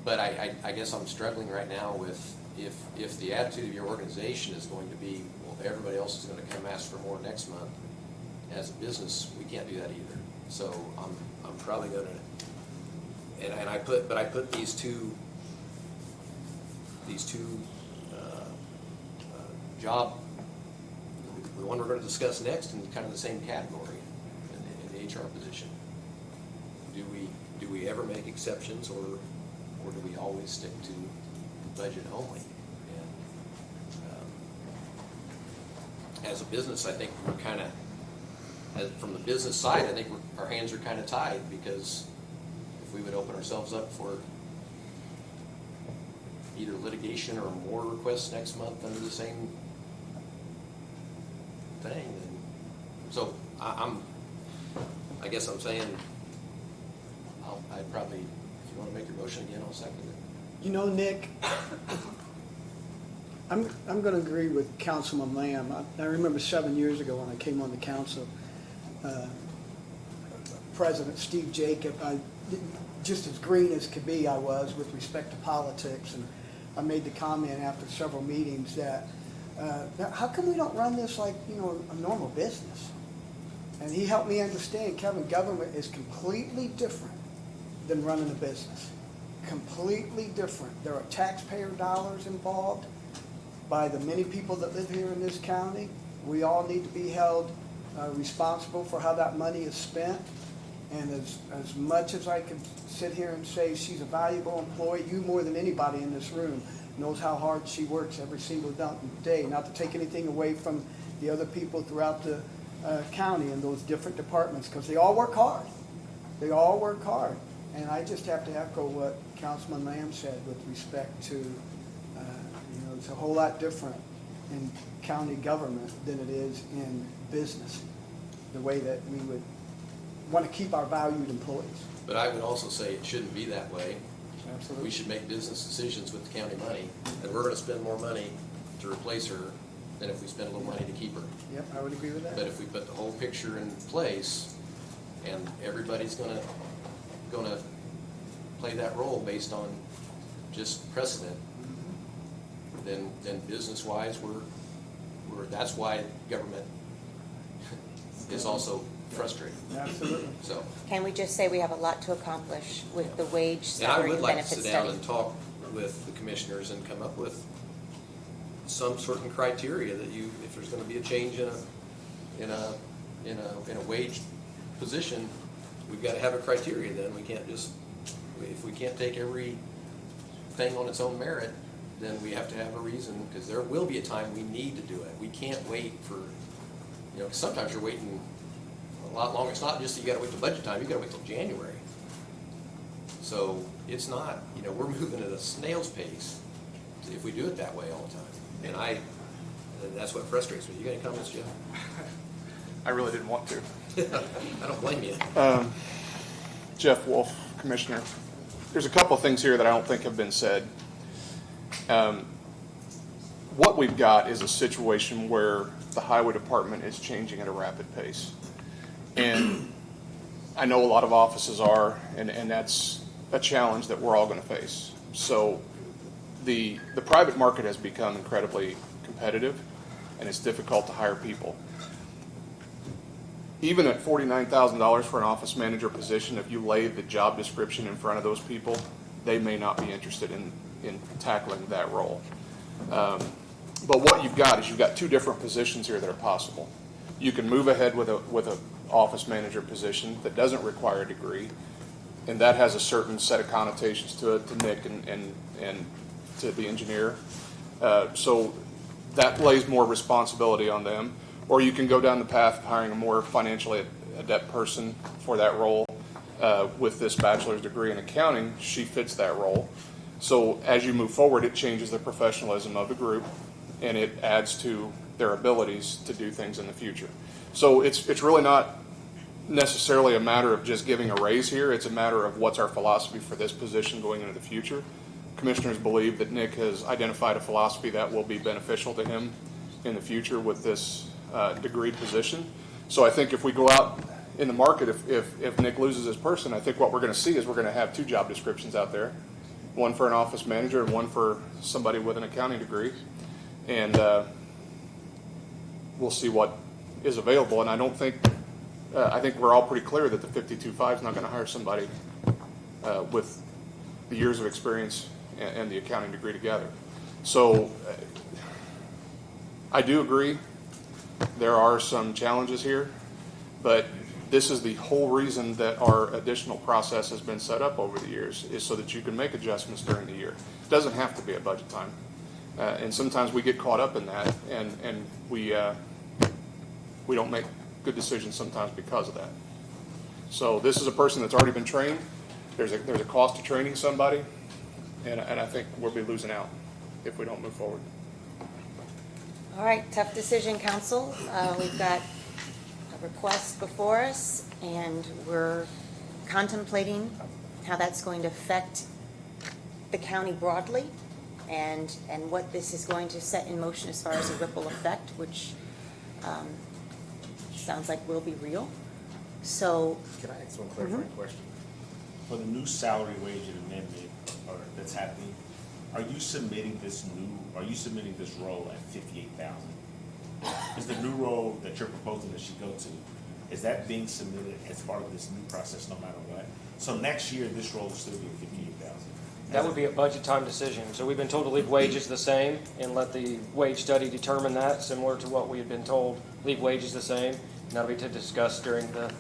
but I guess I'm struggling right now with if the attitude of your organization is going to be, well, everybody else is going to come ask for more next month. As a business, we can't do that either. So I'm probably going to, and I put these two job, the one we're going to discuss next, in kind of the same category in the HR position. Do we ever make exceptions, or do we always stick to budget only? And as a business, I think we're kind of, from the business side, I think our hands are kind of tied, because if we would open ourselves up for either litigation or more requests next month under the same thing, then, so I guess I'm saying, I'd probably, if you want to make your motion again, I'll second it. You know, Nick, I'm going to agree with Councilman Lamb. I remember 7 years ago when I came on the council, President Steve Jacob, just as green as could be I was with respect to politics, and I made the comment after several meetings that how come we don't run this like, you know, a normal business? And he helped me understand, Kevin, government is completely different than running a business. Completely different. There are taxpayer dollars involved by the many people that live here in this county. We all need to be held responsible for how that money is spent. And as much as I could sit here and say she's a valuable employee, you more than anybody in this room knows how hard she works every single day. Not to take anything away from the other people throughout the county in those different departments, because they all work hard. They all work hard. And I just have to echo what Councilman Lamb said with respect to, you know, is a whole lot different in county government than it is in business, the way that we would want to keep our valued employees. But I would also say it shouldn't be that way. Absolutely. We should make business decisions with the county money, and we're gonna spend more money to replace her than if we spend a little money to keep her. Yep, I would agree with that. But if we put the whole picture in place, and everybody's gonna play that role based on just precedent, then business-wise, that's why government is also frustrating. Absolutely. So, Can we just say we have a lot to accomplish with the wage, and I salary, would and like to benefit sit down study? and talk with the commissioners and come up with some certain criteria that if there's gonna be a change in a wage position, we've gotta have a criteria then. We can't just, if we can't take every thing on its own merit, then we have to have a reason, because there will be a time we need to do it. We can't wait for, 'cause sometimes you're waiting a lot longer. It's not just that you gotta wait till budget time, you gotta wait till January. So it's not, we're moving at a snail's pace if we do it that way all the time. And that's what frustrates me. You got any comments, Jeff? I really didn't want to. I don't blame you. Jeff Wolf, Commissioner. There's a couple of things here that I don't think have been said. What we've got is a situation where the highway department is changing at a rapid pace. And I know a lot of offices are, and that's a challenge that we're all going to face. So the private market has become incredibly competitive, and it's difficult to hire people. Even at $49,000 for an office manager position, if you lay the job description in front of those people, they may not be interested in tackling that role. But what you've got is you've got two different positions here that are possible. You can move ahead with a office manager position that doesn't require a degree, and that has a certain set of connotations to it, to Nick and to the engineer. So that lays more responsibility on them. Or you can go down the path of hiring a more financially adept person for that role. With this bachelor's degree in accounting, she fits that role. So as you move forward, it changes the professionalism of the group, and it adds to their abilities to do things in the future. So it's really not necessarily a matter of just giving a raise here. It's a matter of what's our philosophy for this position going into the future. Commissioners believe that Nick has identified a philosophy that will be beneficial to him in the future with this degreed position. So I think if we go out in the market, if Nick loses his person, I think what we're going to see is we're going to have two job descriptions out there, one for an office manager and one for somebody with an accounting degree. And we'll see what is available. And I don't think, I think we're all pretty clear that the 52.5 is not going to hire somebody with the years of experience and the accounting degree together. So I do agree there are some challenges here, but this is the whole reason that our additional process has been set up over the years, is so that you can make adjustments during the year. It doesn't have to be at budget time. And sometimes we get caught up in that, and we don't make good decisions sometimes because of that. So this is a person that's already been trained. There's a cost to training somebody, and I think we'll be losing out if we don't move forward. All right, tough decision, council. We've got a request before us, and we're contemplating how that's going to affect the county broadly, and what this is going to set in motion as far as a ripple effect, which sounds like will be real. So, Can I ask one clarifying question? For the new salary wage amendment that's happening, are you submitting this role at 58,000? Is the new role that you're proposing that she go to, is that being submitted as part of this new process no matter what? So next year, this role will still be at 58,000? That would be a budget time decision. So we've been told to leave wages the same and let the wage study determine that, similar to what we had been told, leave wages the same. And that'll be to discuss during the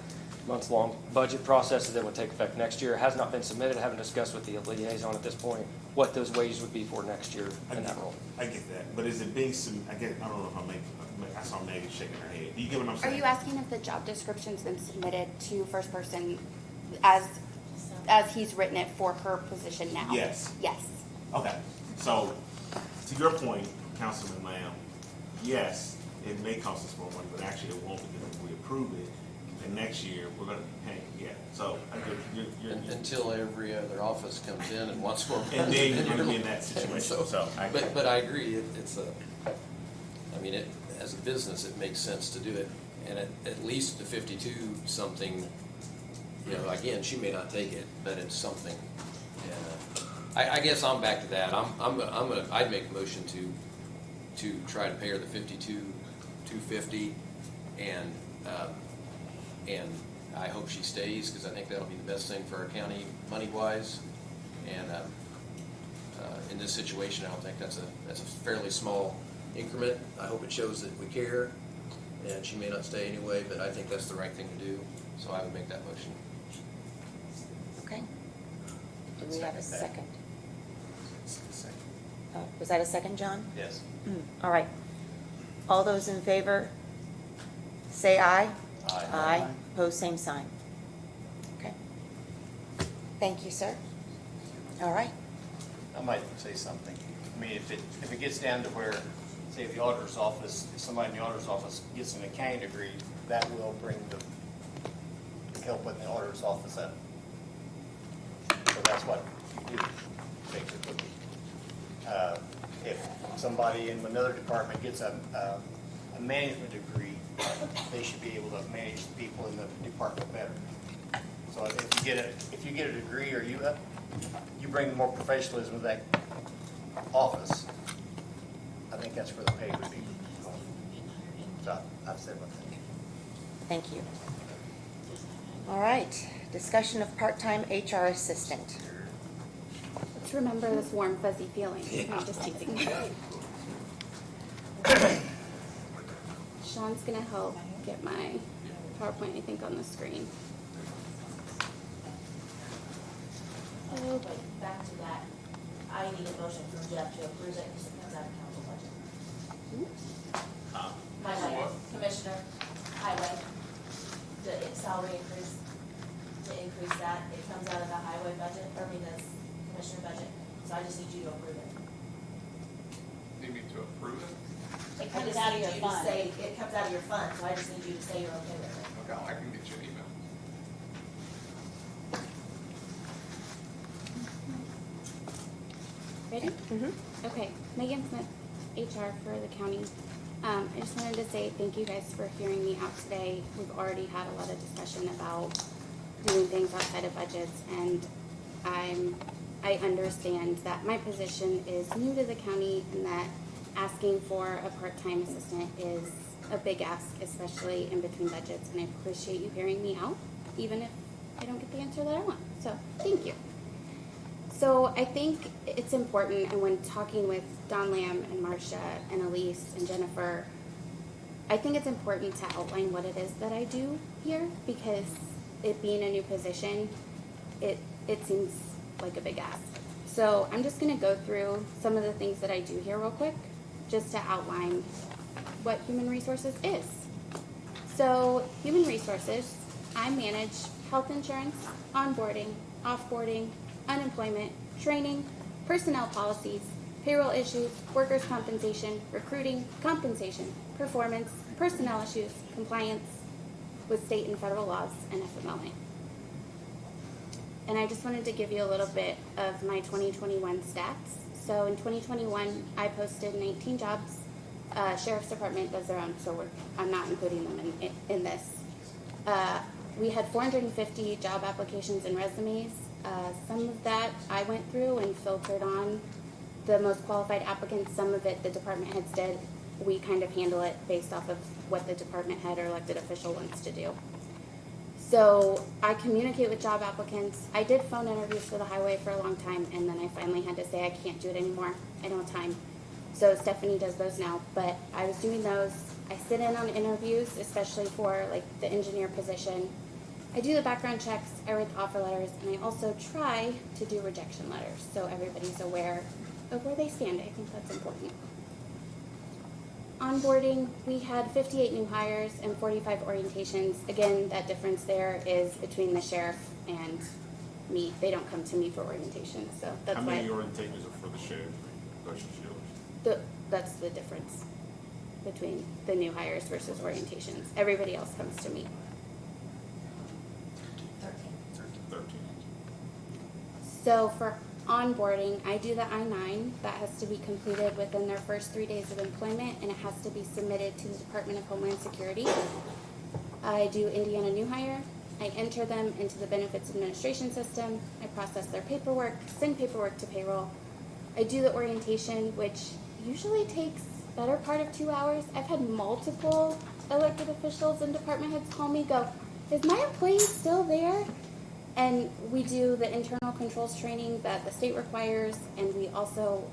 month-long budget processes that would take effect next year. It has not been submitted. I haven't discussed with the liaison at this point what those wages would be for next year in that role. I get that, but is it being I don't know if I saw Megan shaking her head. Do you get what I'm Are saying? you asking if the job description's been submitted to first person as he's written it for her position now? Yes. Yes. Okay, so to your point, Councilman Lamb, yes, it may cost us more money, but actually it won't, because if we approve it, then next year, we're gonna be paying, yeah. So, Until every other office comes in and wants more money. and then you're gonna be in that situation, so. But I agree, I mean, as a business, it makes sense to do it, and at least the 52 something, you know, again, she may not take it, but it's something. And I guess I'm back to that. I'd make a motion to try to pay her the 52,250, and I hope she stays, because I think that'll be the best thing for our county money-wise. And in this situation, I don't think that's a fairly small increment. I hope it shows that we care, and she may not stay anyway, but I think that's the right thing to do, so I would make that motion. Okay. Do we have a second? Was that a second, John? Yes. All right. All those in favor, say aye. Aye. Aye. Pose same sign. Okay. Thank you, sir. All right. I might say something. I mean, if it gets down to where, say, the auditor's office, if somebody in the auditor's office gets an accounting degree, that will bring help with the auditor's office up. So that's what you do, basically. If somebody in another department gets a management degree, they should be able to manage the people in the department better. So if you get a degree, or you bring more professionalism to that office, I think that's where the pay would be. So I've said one thing. Thank you. All right. Discussion of part-time HR assistant. Let's remember this warm, fuzzy feeling. I'm just teasing. Sean's gonna help get my PowerPoint, I think, on the screen. But back to that, I need a motion from Jeff to approve it, because it comes out of council budget. Highway, Commissioner, highway, the salary increase, to increase that, it comes out of the highway budget, the commissioner budget, so I just need you to approve it. Need me to approve it? It comes out of your fund. It comes out of your fund, so I just need you to say you're okay with it. Okay, I can get you an email. Ready? Mm-hmm. Okay. Megan Smith, HR for the county. I just wanted to say thank you guys for hearing me out today. We've already had a lot of discussion about doing things outside of budgets, and I understand that my position is new to the county, and that asking for a part-time assistant is a big ask, especially in between budgets, and I appreciate you hearing me out, even if I don't get the answer that I want. So thank you. So I think it's important, and when talking with Don Lamb and Marcia and Elise and Jennifer, I think it's important to outline what it is that I do here, because it being a new position, it seems like a big ask. So I'm just gonna go through some of the things that I do here real quick, just to outline what human resources is. So human resources, I manage health insurance, onboarding, offboarding, unemployment, training, personnel policies, payroll issues, workers' compensation, recruiting, compensation, performance, personnel issues, compliance with state and federal laws, and FMLA. And I just wanted to give you a little bit of my 2021 stats. So in 2021, I posted 19 jobs. Sheriff's Department does their own, so I'm not including them in this. We had 450 job applications and resumes. Some of that I went through and filtered on the most qualified applicants. Some of it the department heads did. We kind of handle it based off of what the department head or elected official wants to do. So I communicate with job applicants. I did phone interviews for the highway for a long time, and then I finally had to say I can't do it anymore. I don't have time. So Stephanie does those now, but I was doing those. I sit in on interviews, especially for like the engineer position. I do the background checks, I write the offer letters, and I also try to do rejection letters so everybody's aware of where they stand. I think that's important. Onboarding, we had 58 new hires and 45 orientations. Again, that difference there is between the sheriff and me. They don't come to me for orientation, so that's why. How many orientations are for the sheriff versus yours? That's the difference between the new hires versus orientations. Everybody else comes to me. 13. So for onboarding, I do the I-9. That has to be completed within their first 3 days of employment, and it has to be submitted to the Department of Homeland Security. I do Indiana new hire. I enter them into the benefits administration system. I process their paperwork, send paperwork to payroll. I do the orientation, which usually takes better part of 2 hours. I've had multiple elected officials and department heads call me, go, is my employee still there? And we do the internal controls training that the state requires, and we also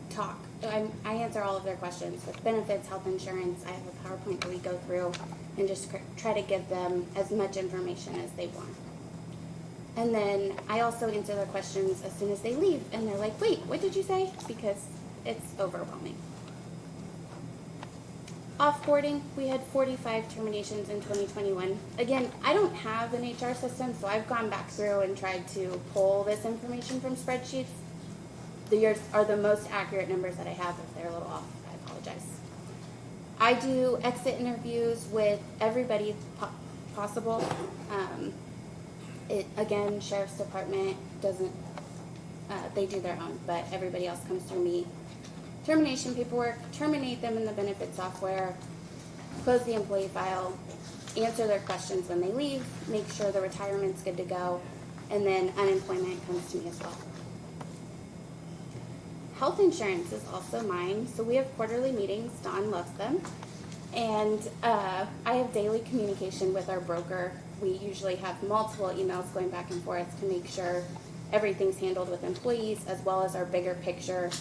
talk. I answer all of their questions with benefits, health insurance. I have a PowerPoint that we go through and just try to give them as much information as they want. And then I also answer their questions as soon as they leave, and they're like, wait, what did you say? Because it's overwhelming. Offboarding, we had 45 terminations in 2021. Again, I don't have an HR system, so I've gone back through and tried to pull this information from spreadsheets. Yours are the most accurate numbers that I have. If they're a little off, I apologize. I do exit interviews with everybody possible. Again, Sheriff's Department doesn't, they do their own, but everybody else comes through me. Termination paperwork, terminate them in the benefit software, close the employee file, answer their questions when they leave, make sure the retirement's good to go, and then unemployment comes to me as well. Health insurance is also mine, so we have quarterly meetings. Dawn loves them. And I have daily communication with our broker. We usually have multiple emails going back and forth to make sure everything's handled with employees, as well as our bigger picture.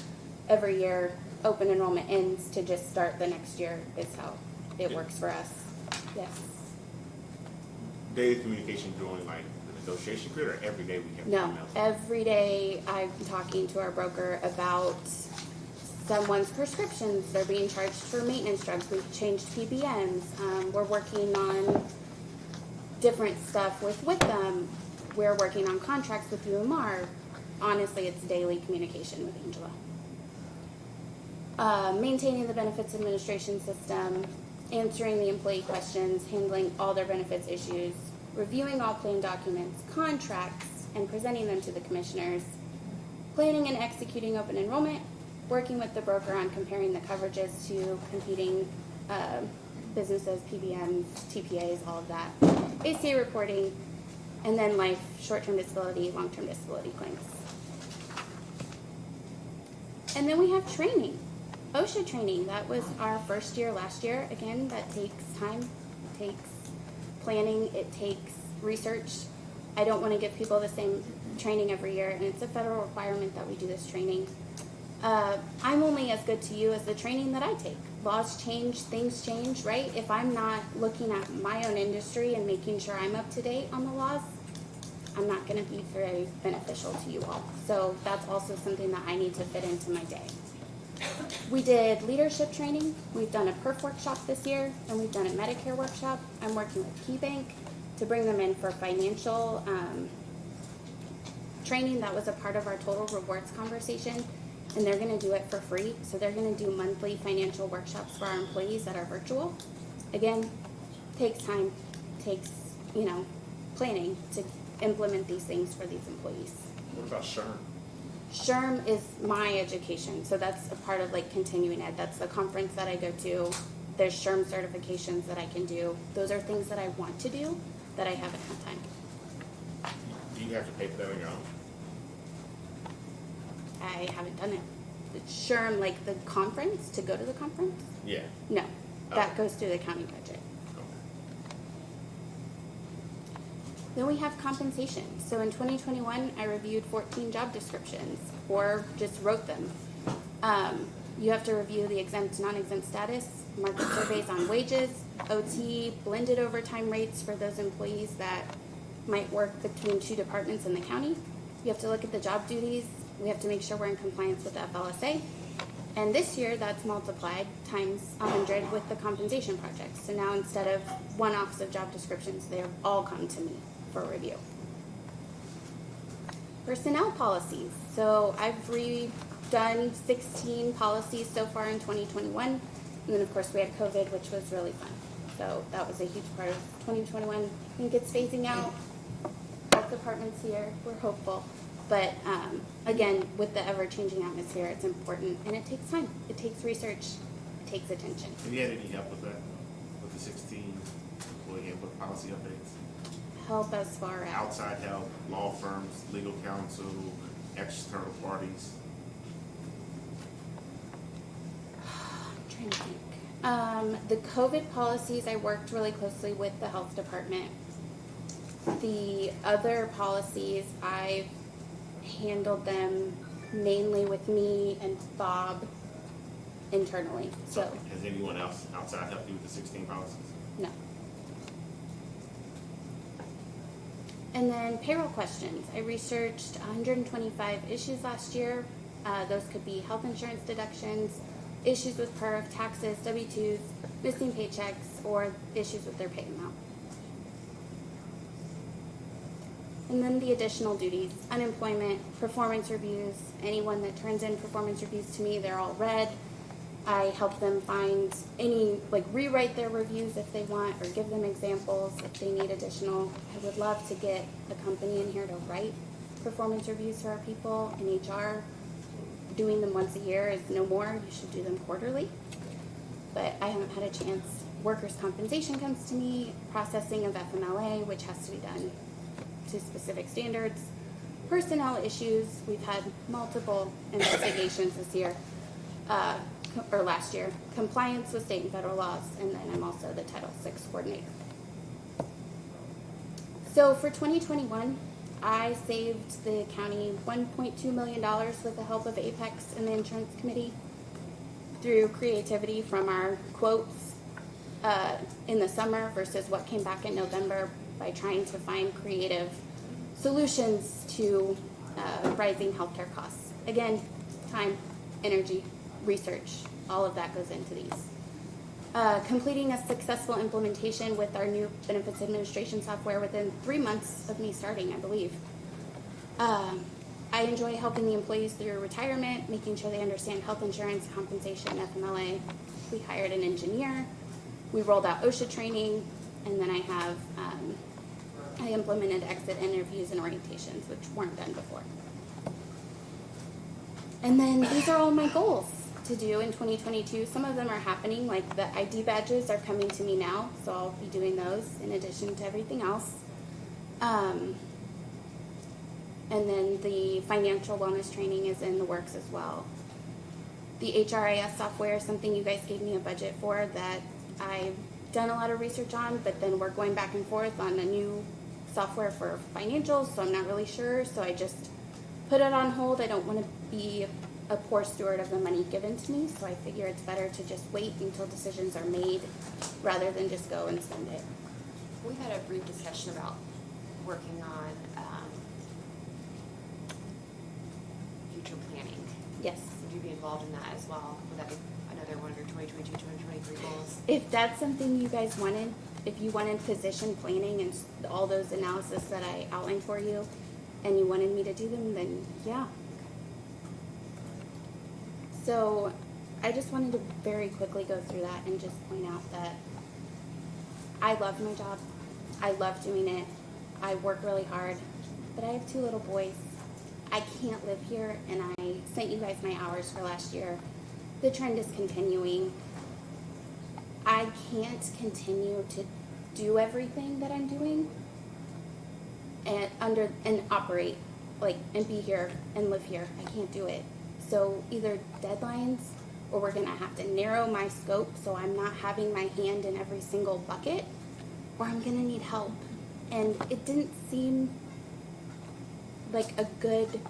Every year, open enrollment ends to just start the next year is how it works for us. Yes. Daily communication during like the negotiation period, or every day we have No, emails? every day I'm talking to our broker about someone's prescriptions. They're being charged for maintenance drugs. We've changed PBMs. We're working on different stuff with them. We're working on contracts with UMR. Honestly, it's daily communication with Angela. Maintaining the benefits administration system, answering the employee questions, handling all their benefits issues, reviewing all plan documents, contracts, and presenting them to the commissioners, planning and executing open enrollment, working with the broker on comparing the coverages to competing businesses, PBMs, TPAs, all of that, ACA reporting, and then life, short-term disability, long-term disability claims. And then we have training. OSHA training, that was our first year last year. Again, that takes time, it takes planning, it takes research. I don't want to give people the same training every year, and it's a federal requirement that we do this training. I'm only as good to you as the training that I take. Laws change, things change, right? If I'm not looking at my own industry and making sure I'm up to date on the laws, I'm not going to be very beneficial to you all. So that's also something that I need to fit into my day. We did leadership training. We've done a PERF workshop this year, and we've done a Medicare workshop. I'm working with KeyBank to bring them in for financial training. That was a part of our total rewards conversation, and they're going to do it for free. So they're going to do monthly financial workshops for our employees that are virtual. Again, takes time, takes, planning to implement these things for these employees. What about SHRM? SHRM is my education, so that's a part of like continuing ed. That's the conference that I go to. There's SHRM certifications that I can do. Those are things that I want to do that I haven't had time. Do you have to pay for that on your own? I haven't done it. The SHRM, like the conference, to go to the conference? Yeah. No, that Oh. goes through the county budget. Okay. Then we have compensation. So in 2021, I reviewed 14 job descriptions or just wrote them. You have to review the exempt, non-exempt status, market surveys on wages, OT, blended overtime rates for those employees that might work between two departments in the county. You have to look at the job duties. We have to make sure we're in compliance with the FLSA. And this year, that's multiplied times 100 with the compensation project. So now instead of one-offs of job descriptions, they've all come to me for review. Personnel policies. So I've done 16 policies so far in 2021. And then, of course, we had COVID, which was really fun. So that was a huge part of 2021. I think it's phasing out. Health department's here. We're hopeful. But again, with the ever-changing atmosphere, it's important. And it takes time. It takes research. It takes attention. Have you had any help with that, with the 16 employee input policy updates? Help as far as Outside help, law firms, legal counsel, external parties? I'm trying to think. The COVID policies, I worked really closely with the health department. The other policies, I've handled them mainly with me and Bob internally. So Has anyone else outside helped you with the 16 policies? no. And then payroll questions. I researched 125 issues last year. Those could be health insurance deductions, issues with PERF, taxes, W-2s, missing paychecks, or issues with their pay amount. And then the additional duties, unemployment, performance reviews. Anyone that turns in performance reviews to me, they're all read. I help them find rewrite their reviews if they want, or give them examples if they need additional. I would love to get a company in here to write performance reviews for our people in HR. Doing them once a year is no more. You should do them quarterly. But I haven't had a chance. Workers' compensation comes to me, processing of FMLA, which has to be done to specific standards. Personnel issues, we've had multiple investigations this year, or last year. Compliance with state and federal laws, and then I'm also the Title VI coordinator. So for 2021, I saved the county $1.2 million with the help of Apex and the insurance committee through creativity from our quotes in the summer versus what came back in November by trying to find creative solutions to rising healthcare costs. Again, time, energy, research, all of that goes into these. Completing a successful implementation with our new benefits administration software within 3 months of me starting, I believe. I enjoy helping the employees through retirement, making sure they understand health insurance, compensation, FMLA. We hired an engineer. We rolled out OSHA training, and then I implemented exit interviews and orientations, which weren't done before. And then these are all my goals to do in 2022. Some of them are happening, like the ID badges are coming to me now, so I'll be doing those in addition to everything else. And then the financial wellness training is in the works as well. The HRIS software is something you guys gave me a budget for that I've done a lot of research on, but then we're going back and forth on a new software for financials, so I'm not really sure. So I just put it on hold. I don't want to be a poor steward of the money given to me, so I figure it's better to just wait until decisions are made rather than just go and spend it. We had a brief discussion about working on future planning. Yes. Would you be involved in that as well? Would that be another one of your 2022, 2023 goals? If that's something you guys wanted, if you wanted position planning and all those analysis that I outlined for you, and you wanted me to do them, then yeah. So I just wanted to very quickly go through that and just point out that I love my job. I love doing it. I work really hard, but I have 2 little boys. I can't live here, and I sent you guys my hours for last year. The trend is continuing. I can't continue to do everything that I'm doing and operate and be here and live here. I can't do it. So either deadlines, or we're gonna have to narrow my scope so I'm not having my hand in every single bucket, or I'm gonna need help. And it didn't seem like a good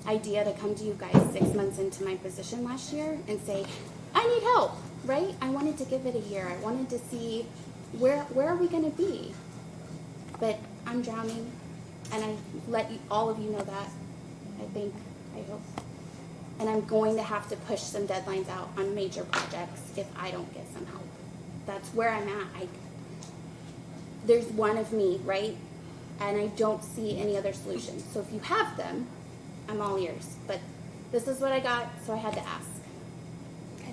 idea to come to you guys 6 months into my position last year and say, I need help, right? I wanted to give it a year. I wanted to see where are we gonna be? But I'm drowning, and I let all of you know that, I hope. And I'm going to have to push some deadlines out on major projects if I don't get some help. That's where I'm at. There's one of me, right? And I don't see any other solutions. So if you have them, I'm all ears. But this is what I got, so I had to ask. Okay.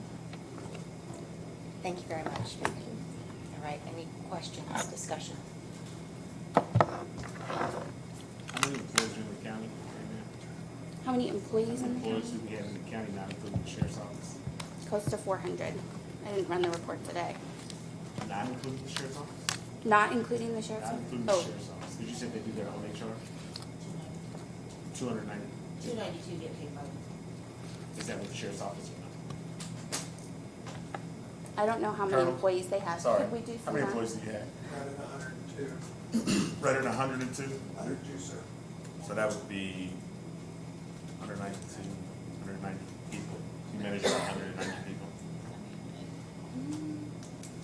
Thank you very much. Thank you. All right, any questions, discussion? How many employees are in the county right now? How many employees in the Employees county? do we have in the county, not including the sheriff's office? Close to 400. I didn't run the report today. Not including the sheriff's office? Not including the sheriff's Not office? including the Oh, sheriff's office. Did you say they do their own HR? 290. 292 get paid by. Is that what the sheriff's office or not? I don't know how many Colonel? employees they have. Sorry. Could we do How some many math? employees do you have? Right at 102. Right at 102? 102, sir. So that would be 192, 190 people. You manage 190 people.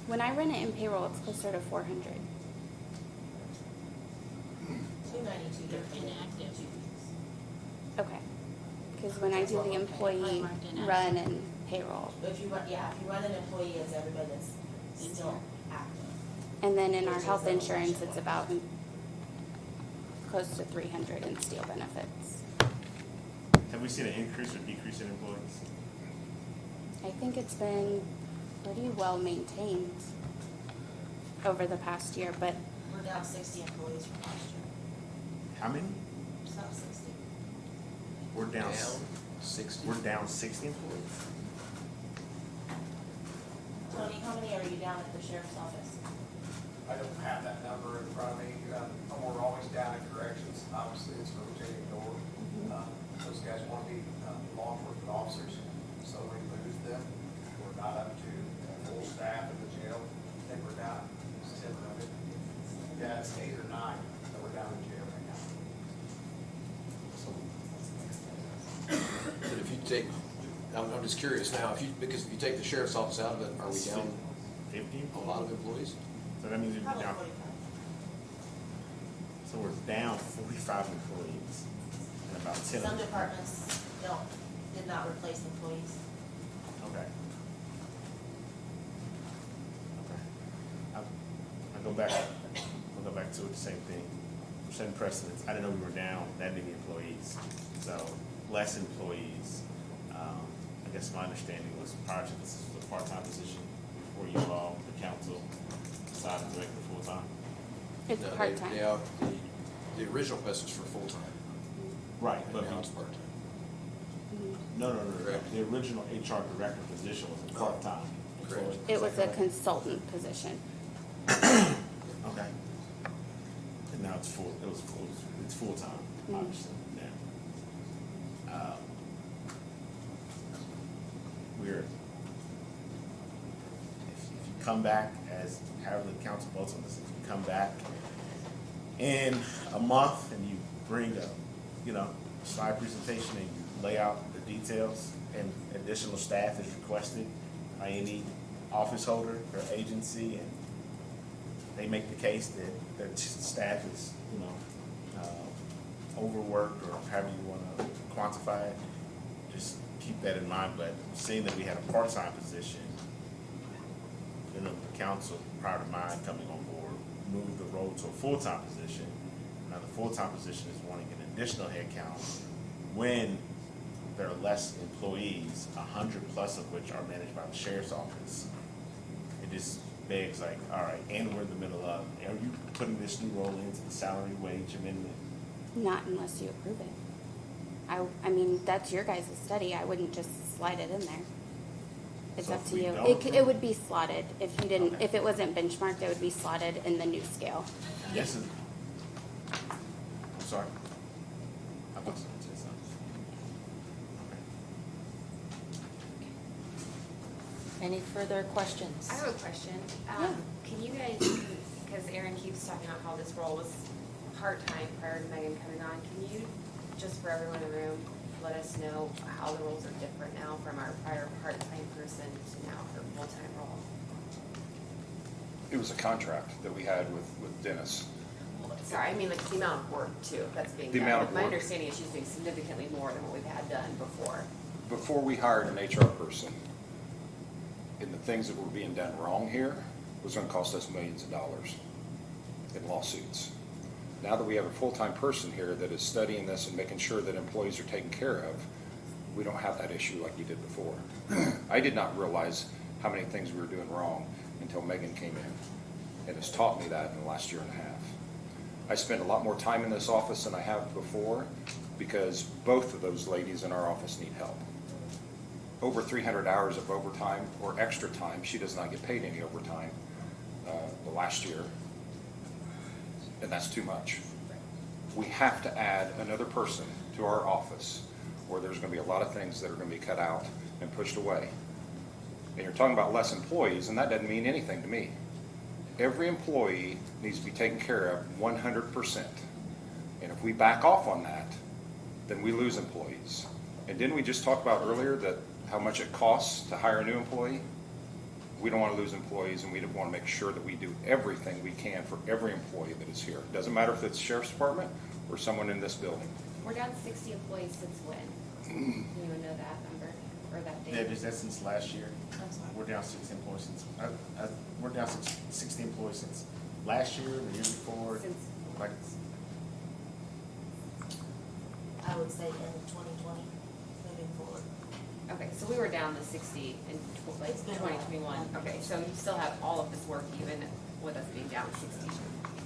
When I run it in payroll, it's closer to 400. 292 get paid inactive. Okay. Because when I do the employee run and payroll, If you run, yeah, if you run an employee, it's everybody that's still active. and then in our health insurance, it's about close to 300 in steel benefits. Have we seen an increase or decrease in employees? I think it's been pretty well maintained over the past year, but We're down 60 employees from last year. How many? It's not 60. We're down. 60. We're down 60 employees. Tony, how many are you down at the sheriff's office? I don't have that number in front of me. We're always down in corrections. Obviously, it's a rotating door. Those guys want to be law enforcement officers, so we lose them. We're not up to full staff in the jail. I think we're down 10 of it. Yeah, it's 8 or 9 that we're down in jail right now. But if you take, I'm just curious now, because if you take the sheriff's office out of it, are we down 50? a lot of employees? So that means we'd be Probably down. 45. So we're down 45 employees and about 10. Some departments did not replace employees. Okay. Okay. I'll go back to it, the same thing. We're setting precedents. I didn't know we were down that many employees. So less employees. I guess my understanding was prior to this was a part-time position before you all, the council, decided to make it full-time. it's No, part-time. The original request was for full-time, Right, and but now it's part-time. no. Correct. The original HR director position was a part-time. Correct. employee. It Is was that a correct? consultant position. Okay. And now it's it's full-time, obviously, now. If you come back as, however the council votes on this, if you come back in a month and you bring a, slide presentation and you lay out the details and additional staff is requested by any office holder or agency, and they make the case that their staff is, overworked or however you want to quantify it, just keep that in mind. But seeing that we had a part-time position, the council, prior to mine coming on board, moved the role to a full-time position. Now, the full-time position is wanting an additional headcount when there are less employees, 100 plus of which are managed by the sheriff's office. It just begs like, all right, and we're in the middle of, are you putting this new role into the salary wage amendment? Not unless you approve it. I mean, that's your guys' study. I wouldn't just slide it in there. It's So up if to we you. don't It approve it would be slotted if you didn't, Okay. if it wasn't benchmarked, it would be slotted in the new scale. This is, I'm sorry. I thought someone said something. Okay. Any further questions? I have a question. Yeah. Can you guys, because Aaron keeps talking about how this role was part-time prior to Megan coming on, can you, just for everyone in the room, let us know how the roles are different now from our prior part-time person to now her full-time role? It was a contract that we had with Dennis. Sorry, I mean like the amount of work too, that's being The done. amount of My work. understanding is she's doing significantly more than what we've had done before. Before we hired an HR person, and the things that were being done wrong here was gonna cost us millions of dollars in lawsuits. Now that we have a full-time person here that is studying this and making sure that employees are taken care of, We don't have that issue like you did before. I did not realize how many things we were doing wrong until Megan came in, and has taught me that in the last year and a half. I spend a lot more time in this office than I have before because both of those ladies in our office need help. Over 300 hours of overtime or extra time. She does not get paid any overtime the last year, and that's too much. We have to add another person to our office, or there's going to be a lot of things that are going to be cut out and pushed away. And you're talking about less employees, and that doesn't mean anything to me. Every employee needs to be taken care of 100%. And if we back off on that, then we lose employees. And didn't we just talk about earlier that how much it costs to hire a new employee? We don't want to lose employees, and we want to make sure that we do everything we can for every employee that is here. It doesn't matter if it's Sheriff's Department or someone in this building. We're down 60 employees since when? Anyone know that number or that date? Deb, is that since last year? We're down 60 employees since, we're down 60 employees since last year, the year before. Since- Like, I would say in 2020, moving forward. Okay, so we were down to 60 in like It's been a while. 2021. Okay, so you still have all of this work even with us being down 60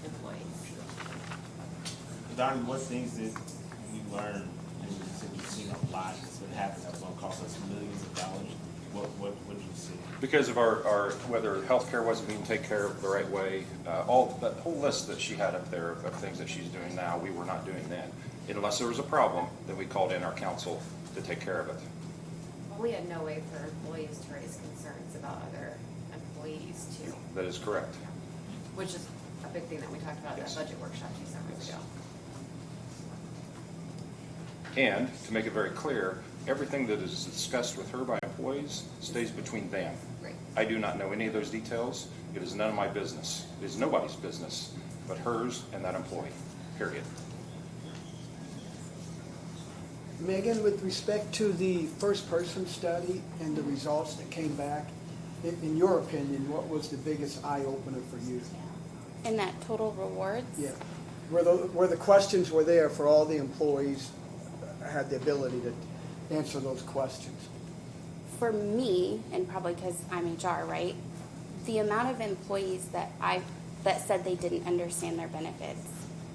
employees. Donnie, what things did you learn, and you said you've seen a lot that's been happening that's gonna cost us millions of dollars? What did you see? Because of our whether healthcare wasn't being taken care of the right way, all that whole list that she had up there of things that she's doing now, we were not doing then. Unless there was a problem, then we called in our council to take care of it. We had no way for employees to raise concerns about other employees too, That is correct. which is a big thing that we talked about at Yes. that budget workshop 2 summers ago. And to make it very clear, everything that is discussed with her by employees stays between them. Right. I do not know any of those details. It is none of my business. It is nobody's business but hers and that employee, period. Megan, with respect to the first-person study and the results that came back, in your opinion, what was the biggest eye-opener for you? And that total rewards? Yeah. Where the questions were there for all the employees had the ability to answer those questions? For me, and probably because I'm HR, right? The amount of employees that said they didn't understand their benefits,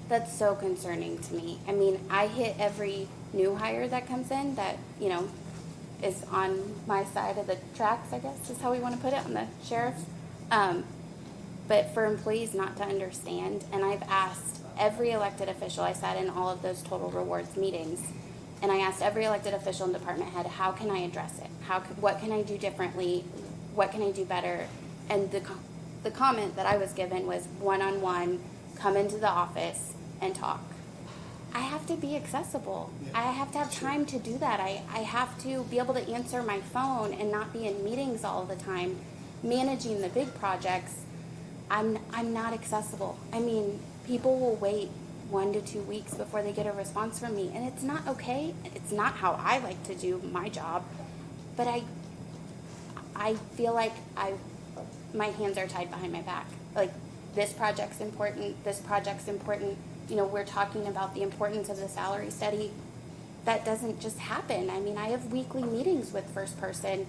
that's so concerning to me. I mean, I hit every new hire that comes in that, is on my side of the tracks, I guess is how we want to put it, on the sheriff. But for employees not to understand, and I've asked every elected official, I sat in all of those total rewards meetings, and I asked every elected official and department head, how can I address it? What can I do differently? What can I do better? And the comment that I was given was one-on-one, come into the office and talk. I have to be accessible. Yeah, I have to have time to do that. I have to be able to answer my phone and not be in meetings all the time, managing the big projects. I'm not accessible. I mean, people will wait 1 to 2 weeks before they get a response from me, and it's not okay. It's not how I like to do my job, but I feel like my hands are tied behind my back. Like, this project's important, this project's important. We're talking about the importance of the salary study. That doesn't just happen. I mean, I have weekly meetings with first person,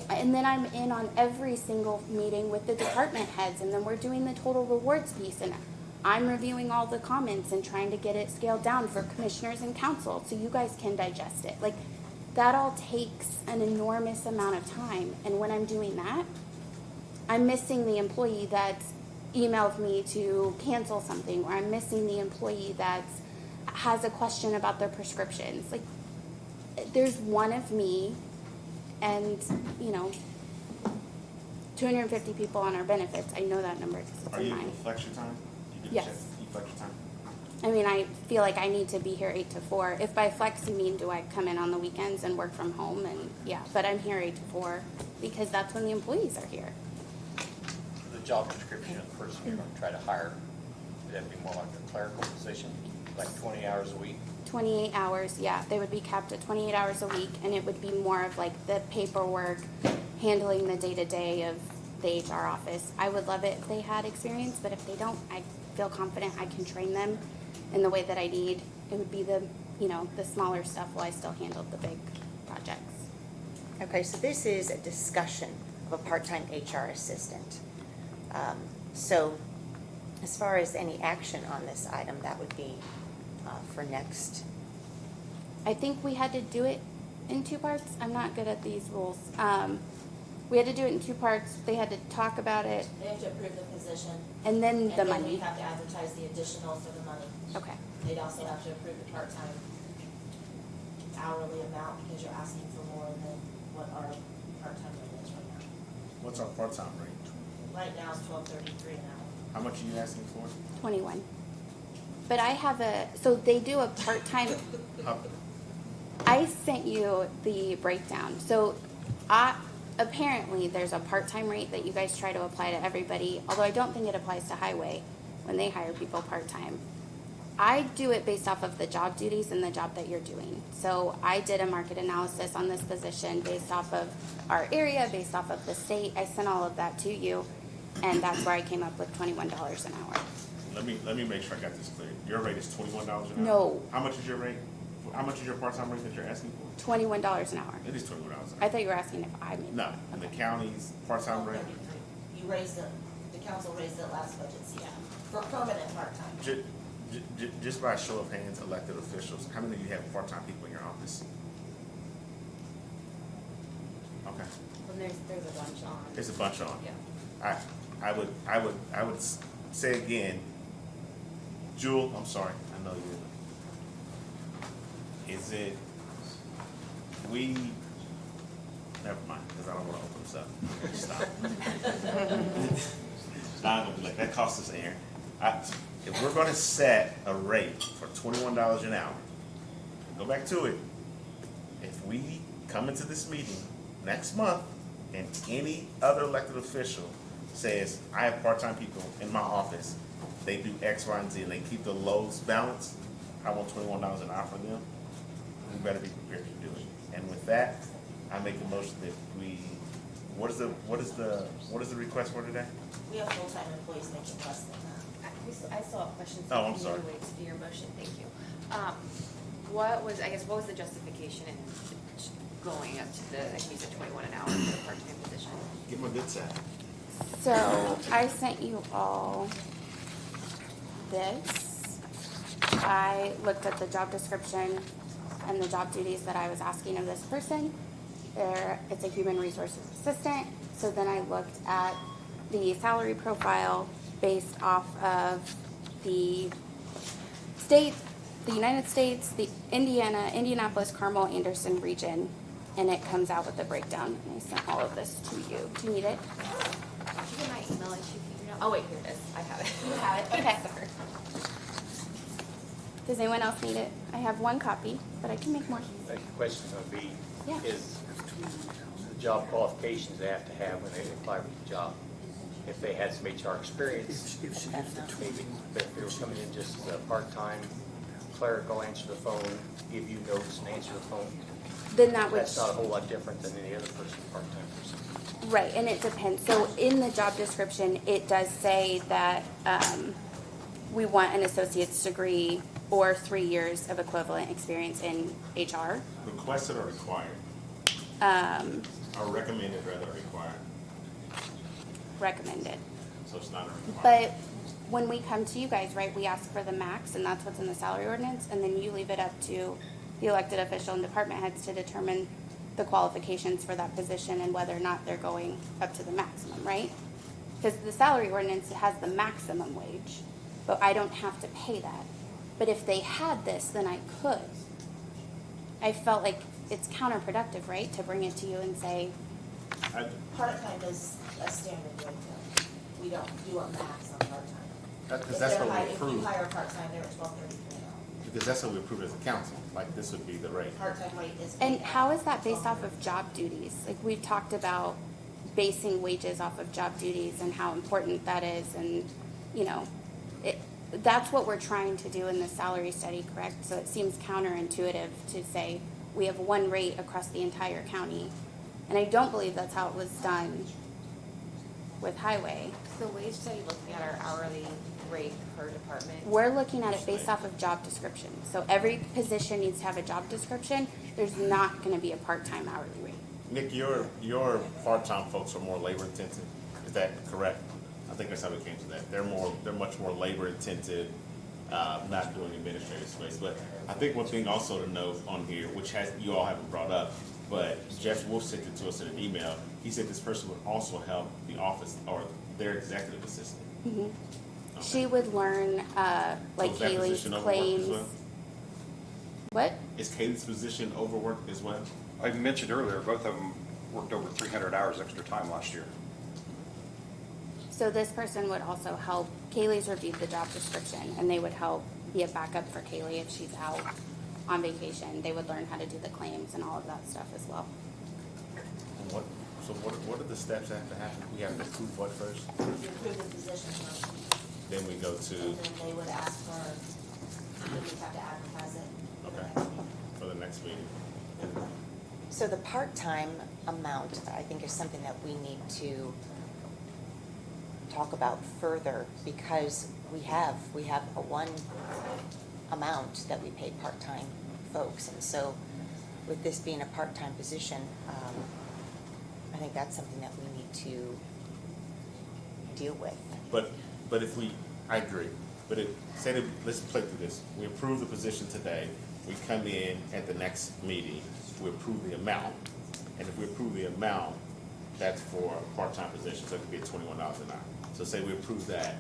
and then I'm in on every single meeting with the department heads, and then we're doing the total rewards piece, and I'm reviewing all the comments and trying to get it scaled down for commissioners and council so you guys can digest it. Like, that all takes an enormous amount of time, and when I'm doing that, I'm missing the employee that's emailed me to cancel something, or I'm missing the employee that has a question about their prescriptions. Like, there's one of me and 250 people on our benefits. I know that number because it's Are in you able mine. to flex your time? Yes. You flex your time? I mean, I feel like I need to be here 8 to 4. If by flex you mean, do I come in on the weekends and work from home? And yeah, but I'm here 8 to 4 because that's when the employees are here. The job description of the person you're going to try to hire, would that be more like a clerical position, like 20 hours a week? 28 hours, yeah. They would be capped at 28 hours a week, and it would be more of like the paperwork, handling the day-to-day of the HR office. I would love it if they had experience, but if they don't, I feel confident I can train them in the way that I need. It would be the smaller stuff while I still handled the big projects. Okay, so this is a discussion of a part-time HR assistant. So as far as any action on this item, that would be for next. I think we had to do it in two parts. I'm not good at these rules. We had to do it in two parts. They had to talk about it, They have to approve the position. and then the And then we money. have to advertise the additional for the money. Okay. They'd also have to approve the part-time hourly amount because you're asking for more than what our part-time rate is right now. What's our part-time rate? Right now it's $12.33 an hour. How much are you asking for? 21. But I have so they do a part-time, How- I sent you the breakdown. So apparently there's a part-time rate that you guys try to apply to everybody, although I don't think it applies to highway when they hire people part-time. I do it based off of the job duties and the job that you're doing. So I did a market analysis on this position based off of our area, based off of the state. I sent all of that to you, and that's where I came up with $21 an hour. Let me make sure I got this clear. Your rate is $21 an hour? No. How much is your rate? How much is your part-time rate that you're asking for? $21 an hour. It is $21 an hour. I thought you were asking if I made No, the county's part-time rate, You raised it, the council raised it last budget season for permanent part-time. just by a show of hands, elected officials, how many of you have part-time people in your office? Okay, Well, there's a bunch on. there's a bunch on. Yeah. I would say again, Jewel, I'm sorry, I know you. Is it, never mind, because I don't want to open this up. Stop. I'm gonna be like, that costs us air. If we're gonna set a rate for $21 an hour, go back to it. If we come into this meeting next month and any other elected official says, I have part-time people in my office, they do X, Y, and Z, and they keep the loads balanced, I want $21 an hour for them, we better be prepared to do it. And with that, I make a motion that we, what is the request for today? We have full-time employees making less than that. I still have questions. Oh, I'm sorry. Wait to do your motion, thank you. What was the justification in going up to I think you said 21 an hour for the part-time position? Get my good side. So I sent you all this. I looked at the job description and the job duties that I was asking of this person. It's a human resources assistant. So then I looked at the salary profile based off of the state, the United States, the Indianapolis, Carmel, Anderson region, and it comes out with a breakdown. And I sent all of this to you. Do you need it? Did you get my email that you figured out? Oh, wait, here it is. I have it. You have it? Okay. Sorry. Does anyone else need it? I have one copy, but I can make more. The question's gonna be, Yeah. is the job qualifications they have to have when they apply for the job. If they had some HR experience, maybe, but if they were coming in just as a part-time clerical, answer the phone, give you notes and answer the phone, Then that would. that's not a whole lot different than any other person, part-time person. Right, and it depends. So in the job description, it does say that we want an associate's degree or 3 years of equivalent experience in HR. Requested or required? Or recommended rather required? Recommended. So it's not a requirement. But when we come to you guys, right, we ask for the max, and that's what's in the salary ordinance, and then you leave it up to the elected official and department heads to determine the qualifications for that position and whether or not they're going up to the maximum, right? Because the salary ordinance has the maximum wage, but I don't have to pay that. But if they had this, then I could. I felt like it's counterproductive, right, to bring it to you and say, Part-time is a standard rate though. We don't do a max on part-time. Because that's what we If you approved. hire part-time, they're at $12.33 an hour. Because that's what we approved as a council, like this would be the rate. Part-time rate is. and how is that based off of job duties? Like, we've talked about basing wages off of job duties and how important that is, and, you know, that's what we're trying to do in the salary study, correct? So it seems counterintuitive to say we have one rate across the entire county. And I don't believe that's how it was done with highway. The wage study looking at our hourly rate per department. We're looking at it based off of job description. So every position needs to have a job description. There's not gonna be a part-time hourly rate. Nick, your part-time folks are more labor intensive, is that correct? I think that's how we came to that. They're much more labor intensive, not doing administrative space. But I think one thing also to note on here, which you all haven't brought up, but Jeff Wolf sent it to us in an email. He said this person would also help the office or their executive assistant. Mhm. Okay. She would learn, like So is that Kaylee's position overworked as claims. well? What? Is Kaylee's position overworked as well? I mentioned earlier, both of them worked over 300 hours extra time last year. So this person would also help, Kaylee's reviewed the job description, and they would help be a backup for Kaylee if she's out on vacation. They would learn how to do the claims and all of that stuff as well. And what are the steps that have to happen? We have to approve what first? You approve the position first, Then we go to, and then they would ask for, then we have to advertise it. for the okay, next meeting. for the next meeting. So the part-time amount, I think, is something that we need to talk about further, because we have a one amount that we pay part-time folks. And so with this being a part-time position, I think that's something that we need to deal with. But I agree, but let's play through this. We approve the position today, we come in at the next meeting, we approve the amount, and if we approve the amount, that's for a part-time position, so it could be at $21 an hour. So say we approve that,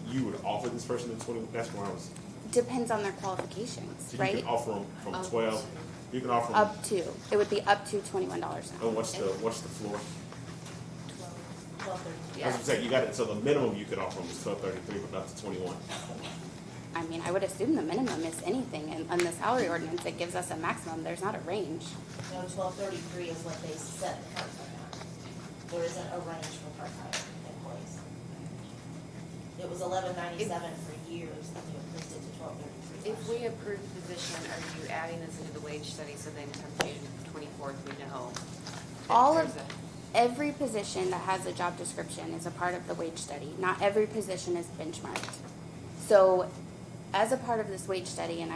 you would offer this person the 20, that's where I was. Depends on their qualifications, So right? you can offer them from 12, you can offer them. Up to, it would be up to $21 an hour. And what's the floor? 12:30. I was gonna say, you got it, so the minimum you could offer them is $12.33, but up to 21. I mean, I would assume the minimum is anything, and on the salary ordinance, it gives us a maximum, there's not a range. No, 12:33 is what they set the part-time at. There isn't a range for part-time employees. It was $11.97 for years, and you increased it to $12.33. If we approve the position, are you adding this into the wage study, so then come June 24th, we know? that All there's of, every position that has a job description is a part of the wage study. Not every position is benchmarked. So as a part of this wage study, and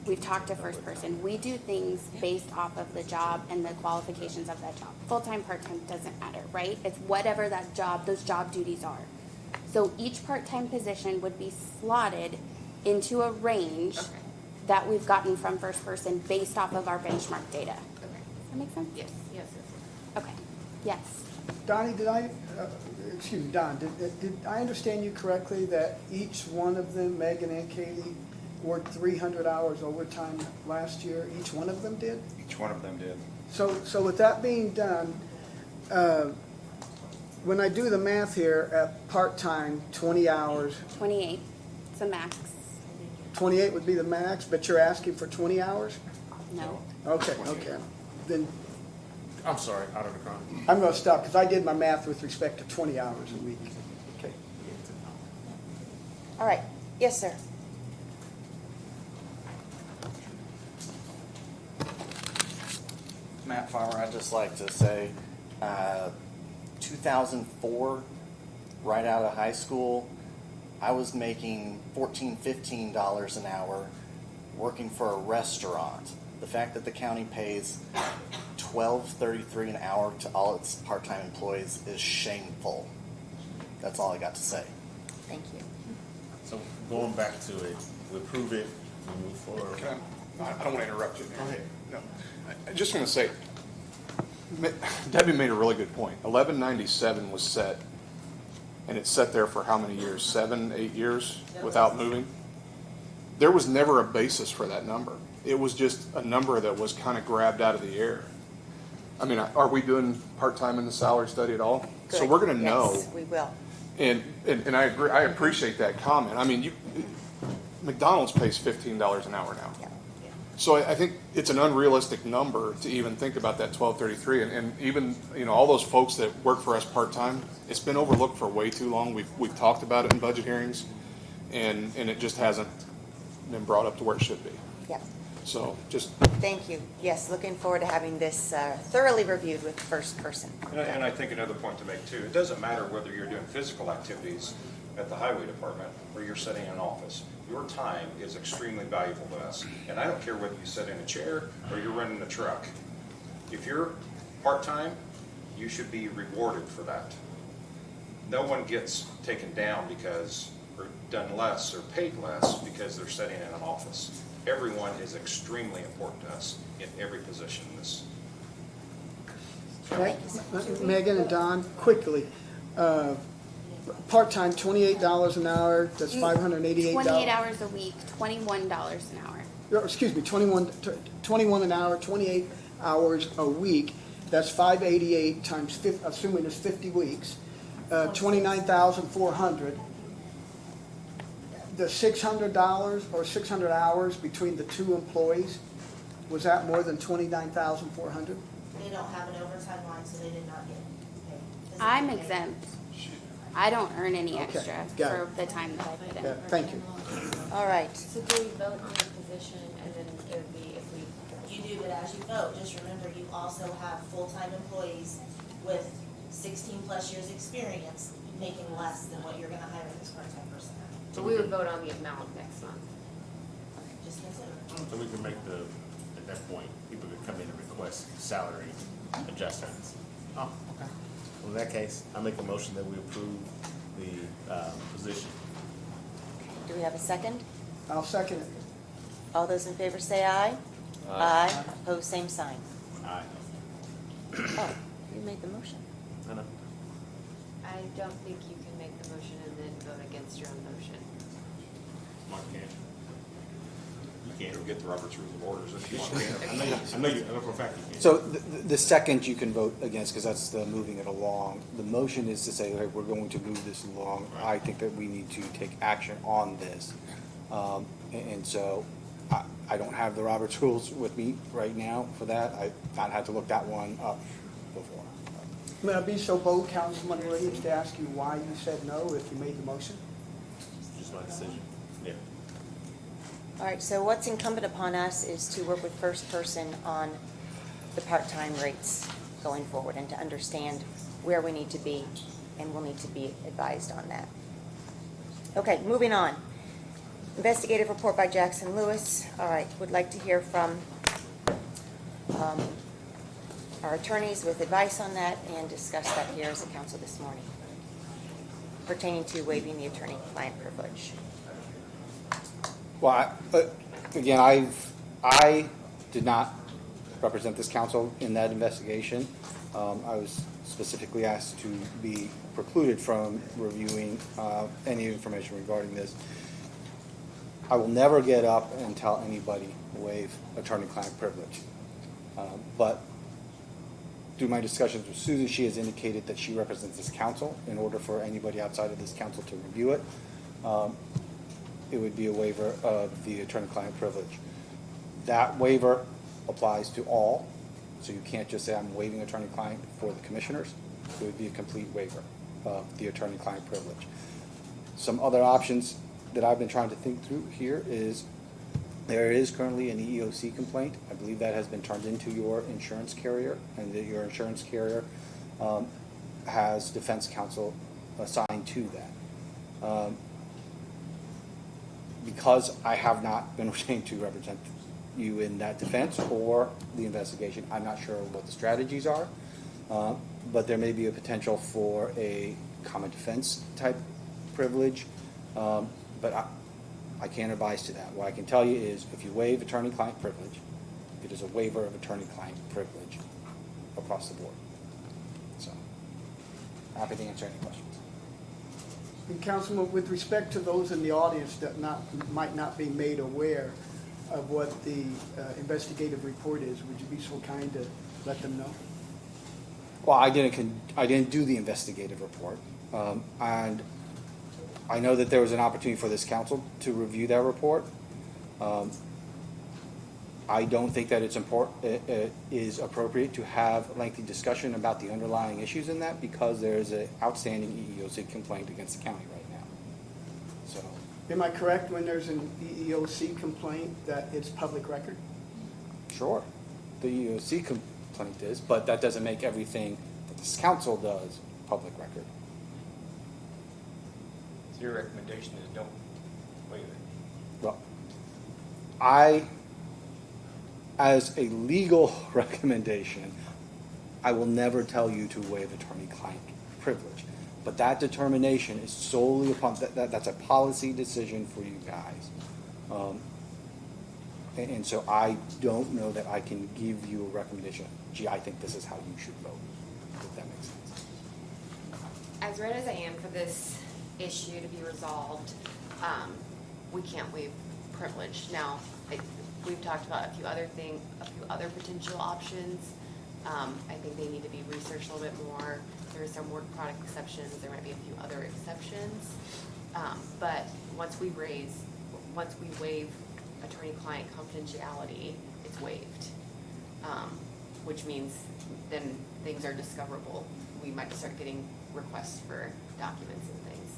we've talked to first person, we do things based off of the job and the qualifications of that job. Full-time, part-time, doesn't matter, right? It's whatever those job duties are. So each part-time position would be slotted into a range Okay. that we've gotten from first person based off of our benchmark data. Okay. Does that make sense? Yes, yes, yes. Okay, yes. Donnie, excuse me, Don, did I understand you correctly that each one of them, Megan and Katie, worked 300 hours overtime last year? Each one of them did? Each one of them did. So with that being done, when I do the math here, at part-time, 20 hours, 28, it's a max. 28 would be the max, but you're asking for 20 hours? No. Okay. Then I'm sorry, out of the crowd. I'm gonna stop, because I did my math with respect to 20 hours a week. Okay. All right, yes, sir. Matt Farmer, I'd just like to say, 2004, right out of high school, I was making $14, $15 an hour working for a restaurant. The fact that the county pays $12.33 an hour to all its part-time employees is shameful. That's all I got to say. Thank you. So going back to it, we approve it, we move forward. I don't want to interrupt you. Go ahead. No, I just want to say, Debbie made a really good point. 1197 was set, and it's set there for how many years? 7, 8 years without moving? There was never a basis for that number. It was just a number that was kind of grabbed out of the air. I mean, are we doing part-time in the salary study at all? So Good. we're going to know. Yes, we will. And I agree, I appreciate that comment. I mean, McDonald's pays $15 an hour now. Yeah. So I think it's an unrealistic number to even think about that 12.33, and even, all those folks that work for us part-time, it's been overlooked for way too long. We've talked about it in budget hearings, and it just hasn't been brought up to where it should be. Yep. So just. Thank you. Yes, looking forward to having this thoroughly reviewed with first person. And I think another point to make too, it doesn't matter whether you're doing physical activities at the highway department or you're sitting in an office. Your time is extremely valuable to us. And I don't care whether you sit in a chair or you're running a truck. If you're Part-time, you should be rewarded for that. No one gets taken down because, or done less, or paid less because they're sitting in an office. Everyone is extremely important to us in every position in this. Megan and Don, quickly, part-time, $28 an hour, that's $588. 28 hours a week, $21 an hour. Excuse me, 21 an hour, 28 hours a week, that's 588 times, assuming it's 50 weeks, 29,400. The $600 or 600 hours between the two employees, was that more than 29,400? They don't have an overtime line, so they did not get paid. I'm exempt. I don't earn any Okay, extra got for it. the time that I put in. Yeah, thank you. All right. So do we vote on the position and then it would be if we, You do, but as you vote, just remember, you also have full-time employees with 16-plus years' experience making less than what you're gonna hire this part-time person at. so we would vote on the amount next month. Just consider. So we can make at that point, people could come in and request salary adjustments. Oh, okay. Well, in that case, I make a motion that we approve the position. Do we have a second? I'll second it. All those in favor say aye. Aye. Opposed, same sign. Aye. Oh, you made the motion. I know. I don't think you can make the motion and then vote against your own motion. Mark can. You Go can. get the Robert's Rules of Orders if you want. I know for a fact you can. So the second you can vote against, because that's the moving it along. The motion is to say, hey, we're going to move this along. I think that we need to take action on this. And so I don't have the Robert's Rules with me right now for that. I've not had to look that one up before. May I be so bold, Councilman Williams, to ask you why you said no if you made the motion? Just my decision. Yeah. All right, so what's incumbent upon us is to work with First Person on the part-time rates going forward and to understand where we need to be, and we'll need to be advised on that. Okay, moving on. Investigative report by Jackson Lewis. All right, would like to hear from our attorneys with advice on that and discuss that here as a council this morning pertaining to waiving the attorney-client privilege. Well, again, I did not represent this council in that investigation. I was specifically asked to be precluded from reviewing any information regarding this. I will never get up and tell anybody to waive attorney-client privilege. But through my discussions with Susan, she has indicated that she represents this council. In order for anybody outside of this council to review it, it would be a waiver of the attorney-client privilege. That waiver applies to all, so you can't just say I'm waiving attorney-client for the commissioners. It would be a complete waiver of the attorney-client privilege. Some other options that I've been trying to think through here is there is currently an EEOC complaint. I believe that has been turned into your insurance carrier, and that your insurance carrier has defense counsel assigned to that. Because I have not been retained to represent you in that defense or the investigation, I'm not sure what the strategies are, but there may be a potential for a common defense type privilege, but I can't advise to that. What I can tell you is if you waive attorney-client privilege, it is a waiver of attorney-client privilege across the board. So, happy to answer any questions. And Councilman, with respect to those in the audience that might not be made aware of what the investigative report is, would you be so kind to let them know? Well, I didn't do the investigative report, and I know that there was an opportunity for this council to review that report. I don't think that it is appropriate to have lengthy discussion about the underlying issues in that because there is an outstanding EEOC complaint against the county right now. So, Am I correct when there's an EEOC complaint that it's public record? sure, the EEOC complaint is, but that doesn't make everything that this council does public record. So your recommendation is don't waive it. Well, as a legal recommendation, I will never tell you to waive attorney-client privilege. But that determination is solely upon, that's a policy decision for you guys. And so I don't know that I can give you a recommendation, gee, I think this is how you should vote, if that makes sense. As red as I am for this issue to be resolved, we can't waive privilege. Now, we've talked about a few other potential options. I think they need to be researched a little bit more. There are some work product exceptions. There might be a few other exceptions. But once we waive attorney-client confidentiality, it's waived. Which means then things are discoverable. We might start getting requests for documents and things.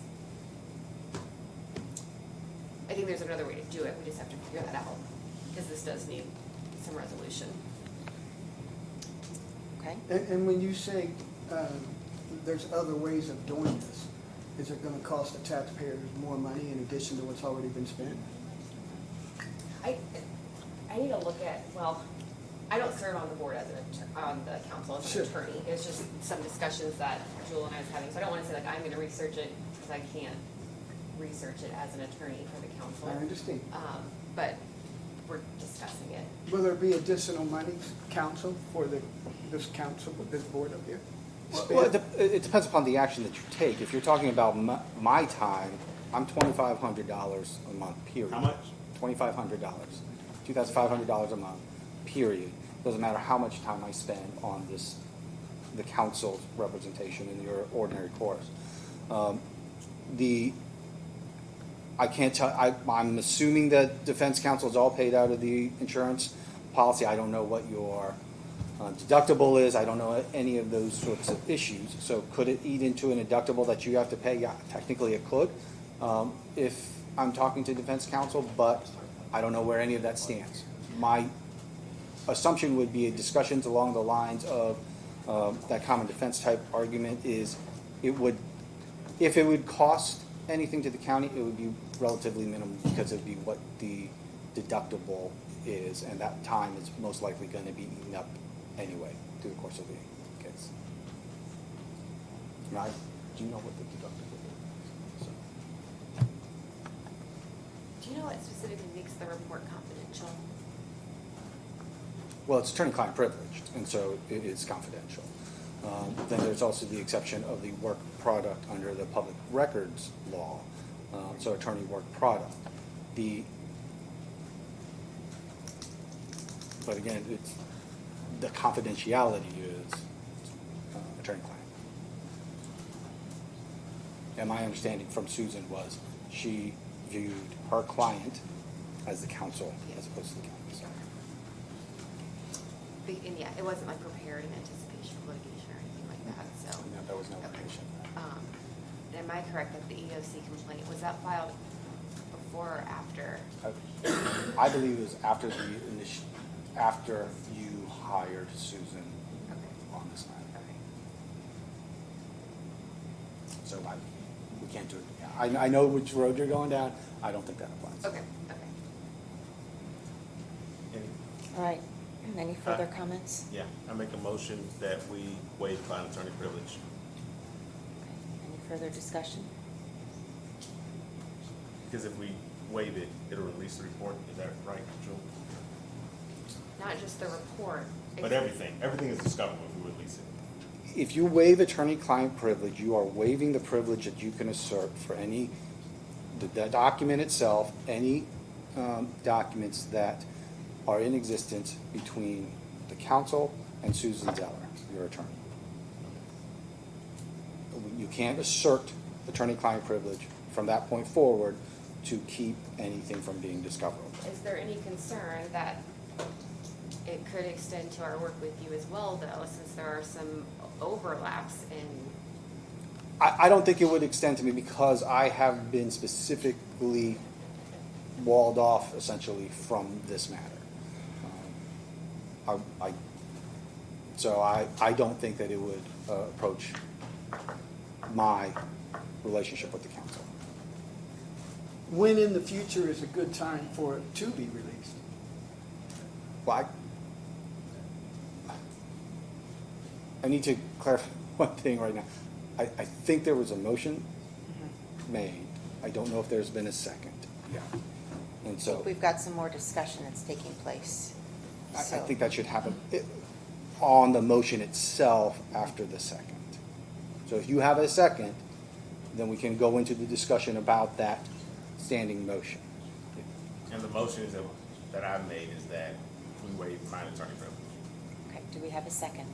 I think there's another way to do it. We just have to figure that out, because this does need some resolution. Okay. And when you say there's other ways of doing this, is it gonna cost the taxpayers more money in addition to what's already been spent? I need to look at, well, I don't serve on the board on the council as an attorney. It's just some discussions that Jewel and I was having. So I don't want to say like, I'm going to research it, because I can't research it as an attorney for the council. I understand. But we're discussing it. Will there be additional monies, council, for this council, this board up here? Well, it depends upon the action that you take. If you're talking about my time, I'm $2,500 a month, period. How much? $2,500, $2,500 a month, period. Doesn't matter how much time I spend on the council's representation in your ordinary course. I can't tell, I'm assuming that defense counsel is all paid out of the insurance policy. I don't know what your deductible is. I don't know any of those sorts of issues. So could it eat into an deductible that you have to pay? Yeah, technically it could. If I'm talking to defense counsel, but I don't know where any of that stands. My assumption would be discussions along the lines of that common defense type argument is if it would cost anything to the county, it would be relatively minimal, because it would be what the deductible is, and that time is most likely going to be eaten up anyway through the course of the case. Now, do you know what the deductible is? So. Do you know what specifically makes the report confidential? Well, it's attorney-client privileged, and so it is confidential. Then there's also the exception of the work product under the public records law, so attorney work product. But again, it's the confidentiality is attorney-client. And my understanding from Susan was she viewed her client as the counsel as opposed to the county. So. And yeah, it wasn't like prepared in anticipation of litigation or anything like that, so. No, there was no litigation. Am I correct that the EOC complaint, was that filed before or after? I believe it was after after you hired Susan on this matter. Okay. So we can't do it. I know which road you're going down. I don't think that applies. Okay. All right. Any further comments? Yeah, I make a motion that we waive client attorney privilege. Any further discussion? Because if we waive it, it'll release the report. Is that right, Jewel? Not just the report. But everything is discoverable if we release it. If you waive attorney-client privilege, you are waiving the privilege that you can assert for the document itself, any documents that are in existence between the council and Susan Zeller, your attorney. You can't assert attorney-client privilege from that point forward to keep anything from being discoverable. Is there any concern that it could extend to our work with you as well, though, since there are some overlaps in? I don't think it would extend to me, because I have been specifically walled off essentially from this matter. So I don't think that it would approach my relationship with the council. When in the future is a good time for it to be released? Well, I need to clarify one thing right now. I think there was a motion made. I don't know if there's been a second. Yeah. And I so think we've got some more discussion that's taking place. I So- think that should happen on the motion itself after the second. So if you have a second, then we can go into the discussion about that standing motion. And the motions that I made is that we waive my attorney privilege. Okay, do we have a second?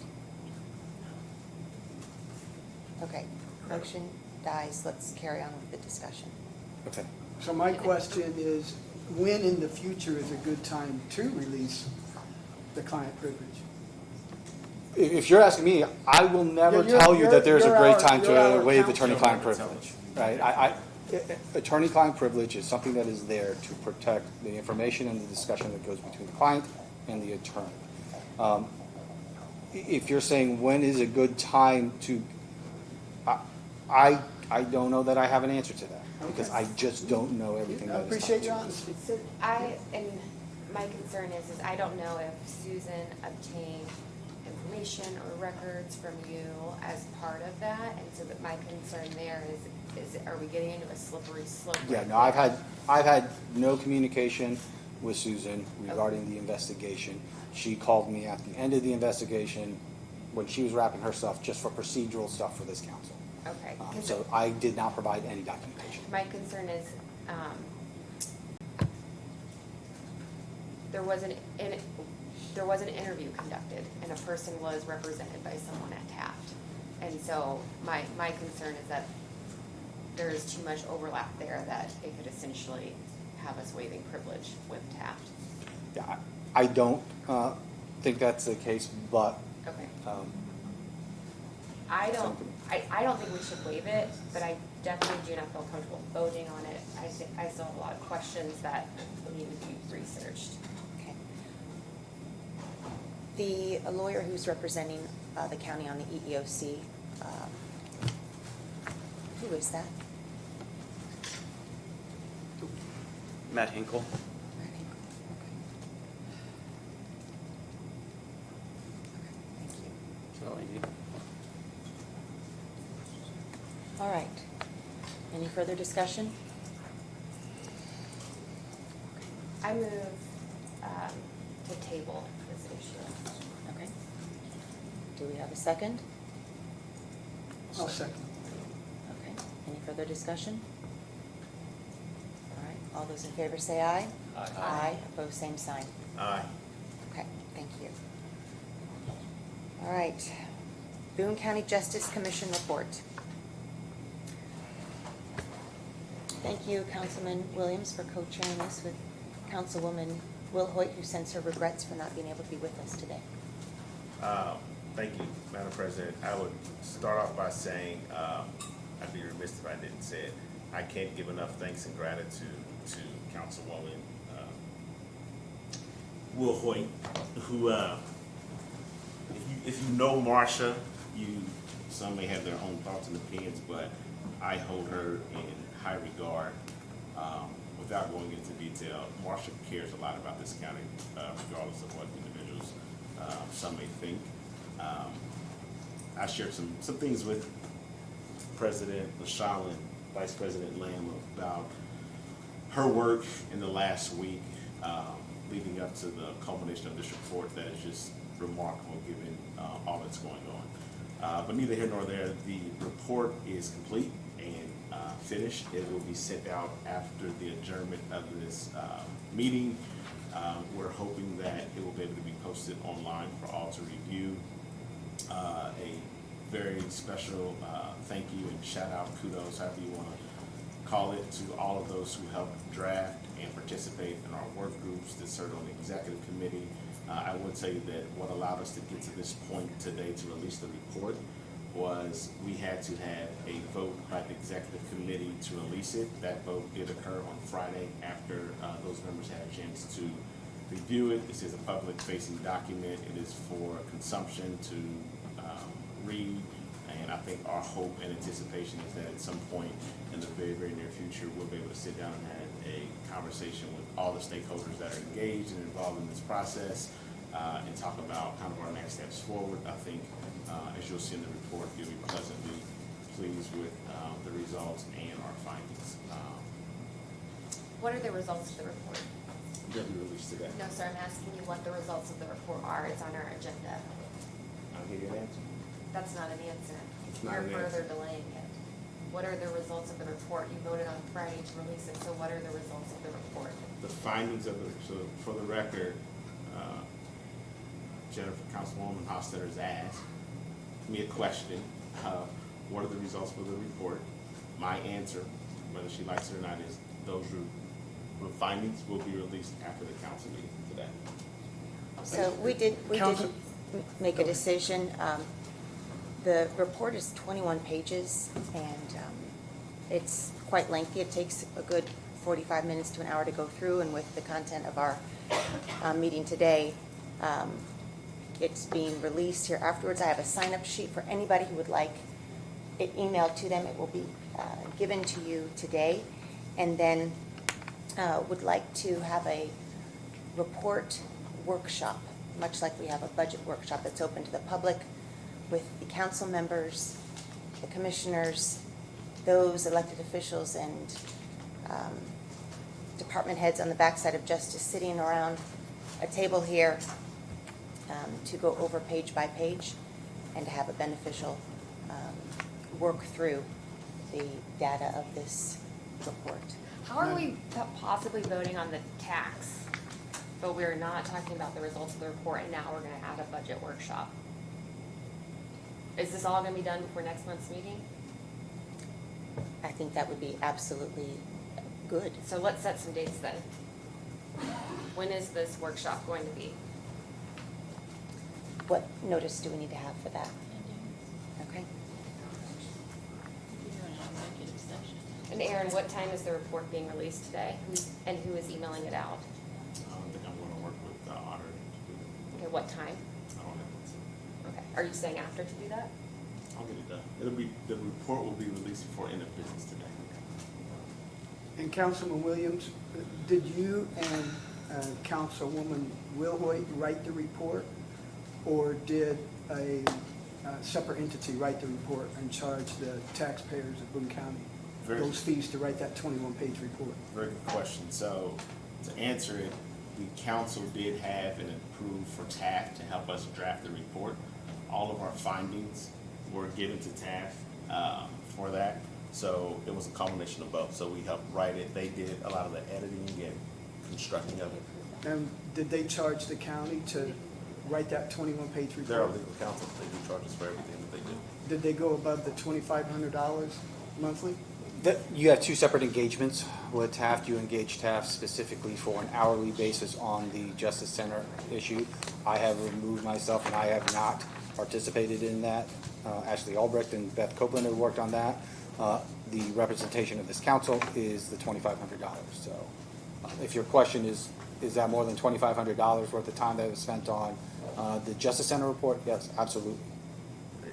Okay, motion dies. Let's carry on with the discussion. Okay. So my question is, when in the future is a good time to release the client privilege? If you're asking me, I will never Yeah, tell you that there's a great time you're our to waive counsel. attorney-client privilege, right? Attorney-client privilege is something that is there to protect the information and the discussion that goes between the client and the attorney. If you're saying when is a good time to, I don't know that I have an answer to that, because I just don't know everything I that is. appreciate your honesty. So my concern is I don't know if Susan obtained information or records from you as part of that, and so that my concern there is are we getting into a slippery slope? Yeah, right no, I've there? had no communication with Susan regarding the investigation. She called me at the end of the investigation when she was wrapping her stuff, just for procedural stuff for this council. Okay. 'Cause So I did not provide any documentation. my concern is, there was an interview conducted and a person was represented by someone at Taft. And so my concern is that there's too much overlap there that it could essentially have us waiving privilege with Taft. Yeah, I don't think that's the case, but Okay. I I don't think we should waive it, but I definitely do not feel comfortable voting on it. I still have a lot of questions that need to be researched. Okay. The lawyer who's representing the county on the EEOC, who is that? Matt Hinkle. Thank you. So you- All right. Any further discussion? I move to table this issue. Okay. Do we have a second? I'll second. Okay. Any further discussion? All right. All those in favor say aye. Aye. Aye. Opposed, same sign. Aye. Okay, thank you. All right. Boone County Justice Commission report. Thank you, Councilman Williams, for co-chairing this with Councilwoman Will Hoyt, who sends her regrets for not being able to be with us today. Thank you, Madam President. I would start off by saying, I'd be remiss if I didn't say it. I can't give enough thanks and gratitude to Councilwoman Will Hoyt, who, if you know Marsha, some may have their own thoughts and opinions, but I hold her in high regard. Without going into detail, Marsha cares a lot about this county, regardless of what individuals some may think. I shared some things with President LaShawn and Vice President Lamb about her work in the last week, leading up to the culmination of this report that is just remarkable given all that's going on. But neither here nor there, the report is complete and finished. It will be sent out after the adjournment of this meeting. We're hoping that it will be able to be posted online for all to review. A very special thank you and shout out, kudos, however you want to call it, to all of those who helped draft and participate in our work groups that served on the executive committee. I would tell you that what allowed us to get to this point today to release the report was we had to have a vote by the executive committee to release it. That vote did occur on Friday after those members had a chance to review it. This is a public facing document. It is for consumption to read. And I think our hope and anticipation is that at some point in the very, very near future, we'll be able to sit down and have a conversation with all the stakeholders that are engaged and involved in this process and talk about kind of our next steps forward. I think, as you'll see in the report, you'll be pleasantly pleased with the results and our findings. What are the results of the report? That we released today. No, sir, I'm asking you what the results of the report are. It's on our agenda. I'll give you an answer. That's not an answer. It's not You're an answer. further delaying it. What are the results of the report? You voted on Friday to release it, so what are the results of the report? The findings of so for the record, Jennifer, Councilwoman Hostetter's asked me a question. What are the results of the report? My answer, whether she likes it or not, is those findings will be released after the council meeting today. So we did make a decision. The report is 21 pages, and it's quite lengthy. It takes a good 45 minutes to an hour to go through, and with the content of our meeting today, it's being released here afterwards. I have a sign-up sheet for anybody who would like it emailed to them. It will be given to you today, and then would like to have a report workshop, much like we have a budget workshop that's open to the public, with the council members, the commissioners, those elected officials, and department heads on the backside of Justice sitting around a table here to go over page by page and to have a beneficial work through the data of this report. How are we possibly voting on the tax, but we're not talking about the results of the report, and now we're gonna have a budget workshop? Is this all gonna be done before next month's meeting? I think that would be absolutely good. So let's set some dates then. When is this workshop going to be? What notice do we need to have for that? Okay. And Aaron, what time is the report being released today? And who is emailing it out? I think I'm gonna work with the auditor to do that. Okay, what time? I don't know. Okay, are you saying after to do that? I'll get it done. The report will be released before end of business today. And Councilman Williams, did you and Councilwoman Wilhoit write the report, or did a separate entity write the report and charge the taxpayers of Boone County those fees to write that 21-page report? Very good question. So to answer it, the council did have an approved for TAF to help us draft the report. All of our findings were given to TAF for that. So it was a combination of both. So we helped write it. They did a lot of the editing and constructing of it. And did they charge the county to write that 21-page report? They're our legal counsel. They do charge us for everything that they do. Did they go above the $2,500 monthly? You have two separate engagements with Taft. You engage Taft specifically for an hourly basis on the Justice Center issue. I have removed myself, and I have not participated in that. Ashley Albrecht and Beth Copeland have worked on that. The representation of this council is the $2,500. So if your question is that more than $2,500 worth of time that was spent on the Justice Center report? Yes, absolutely.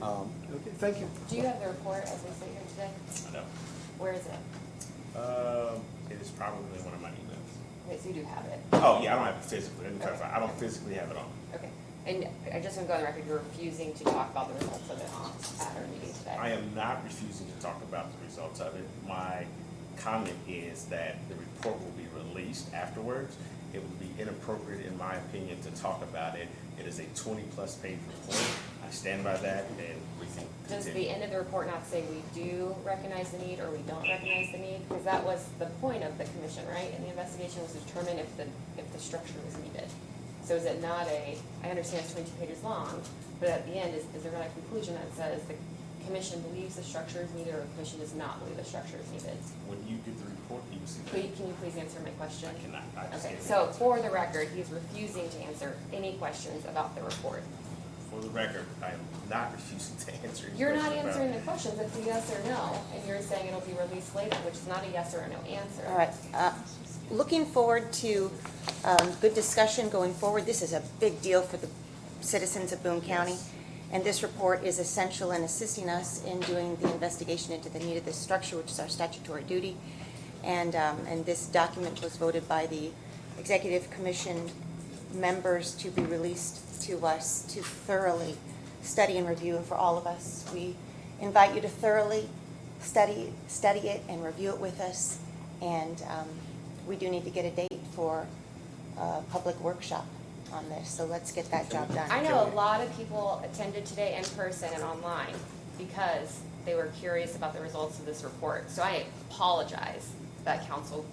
Okay, thank you. Do you have the report as we sit here today? I know. Where is it? It is probably one of my emails. Okay, so you do have it. Oh, yeah, I don't have it physically. Let me clarify. I don't physically have it on. Okay, and I just want to go on the record, you're refusing to talk about the results of it at our meeting today. I am not refusing to talk about the results of it. My comment is that the report will be released afterwards. It would be inappropriate, in my opinion, to talk about it. It is a 20-plus page report. I stand by that, and we can Does continue. the end of the report not say we do recognize the need or we don't recognize the need? Because that was the point of the commission, right? And the investigation was to determine if the structure was needed. So is it not I understand it's 22 pages long, but at the end, is there not a conclusion that says the commission believes the structure is needed or the commission does not believe the structure is needed? When you get the report, you will see that. Can you please answer my question? I cannot. I just Okay, can't. so for the record, he's refusing to answer any questions about the report. For the record, I am not refusing to answer any You're not questions about answering it. the questions, it's a yes or no, and you're saying it'll be released later, which is not a yes or a no answer. All right. Looking forward to good discussion going forward. This is a big deal for the citizens of Boone County, and this report is essential in assisting us in doing the investigation into the need of this structure, which is our statutory duty. And this document was voted by the Executive Commission members to be released to us to thoroughly study and review, and for all of us. We invite you to thoroughly study it and review it with us, and we do need to get a date for a public workshop on this, so let's get that job done. I know a lot of people attended today in person and online because they were curious about the results of this report. So I apologize that council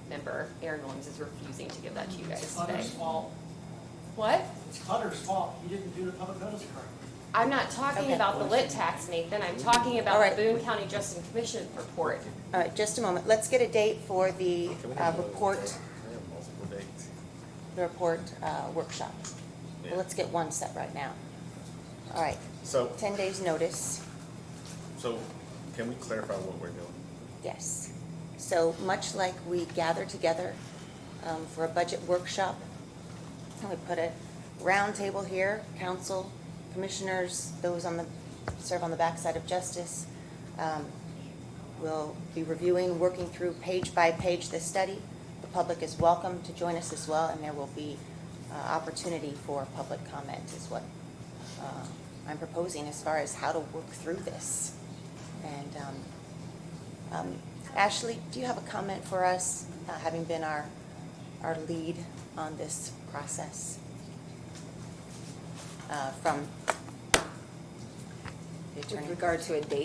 member Aaron Williams is refusing to give that to you guys It's today. Clutter's fault. What? It's Clutter's fault. He didn't do the public notice correctly. I'm not talking Okay. about the lit tax, Nathan. I'm talking All about right. the Boone County Justice Commission report. All right, just a moment. Let's get a date for the report, Multiple dates. workshop. Yeah. Well, let's get one set right now. All right, So, 10 days' notice. so can we clarify what we're doing? Yes. So much like we gather together for a budget workshop, and we put a round table here, council, commissioners, those serve on the backside of justice. We'll be reviewing, working through page by page this study. The public is welcome to join us as well, and there will be opportunity for public comment is what I'm proposing as far as how to work through this. And Ashley, do you have a comment for us, having been our lead on this process? From the attorney. With regard to a date?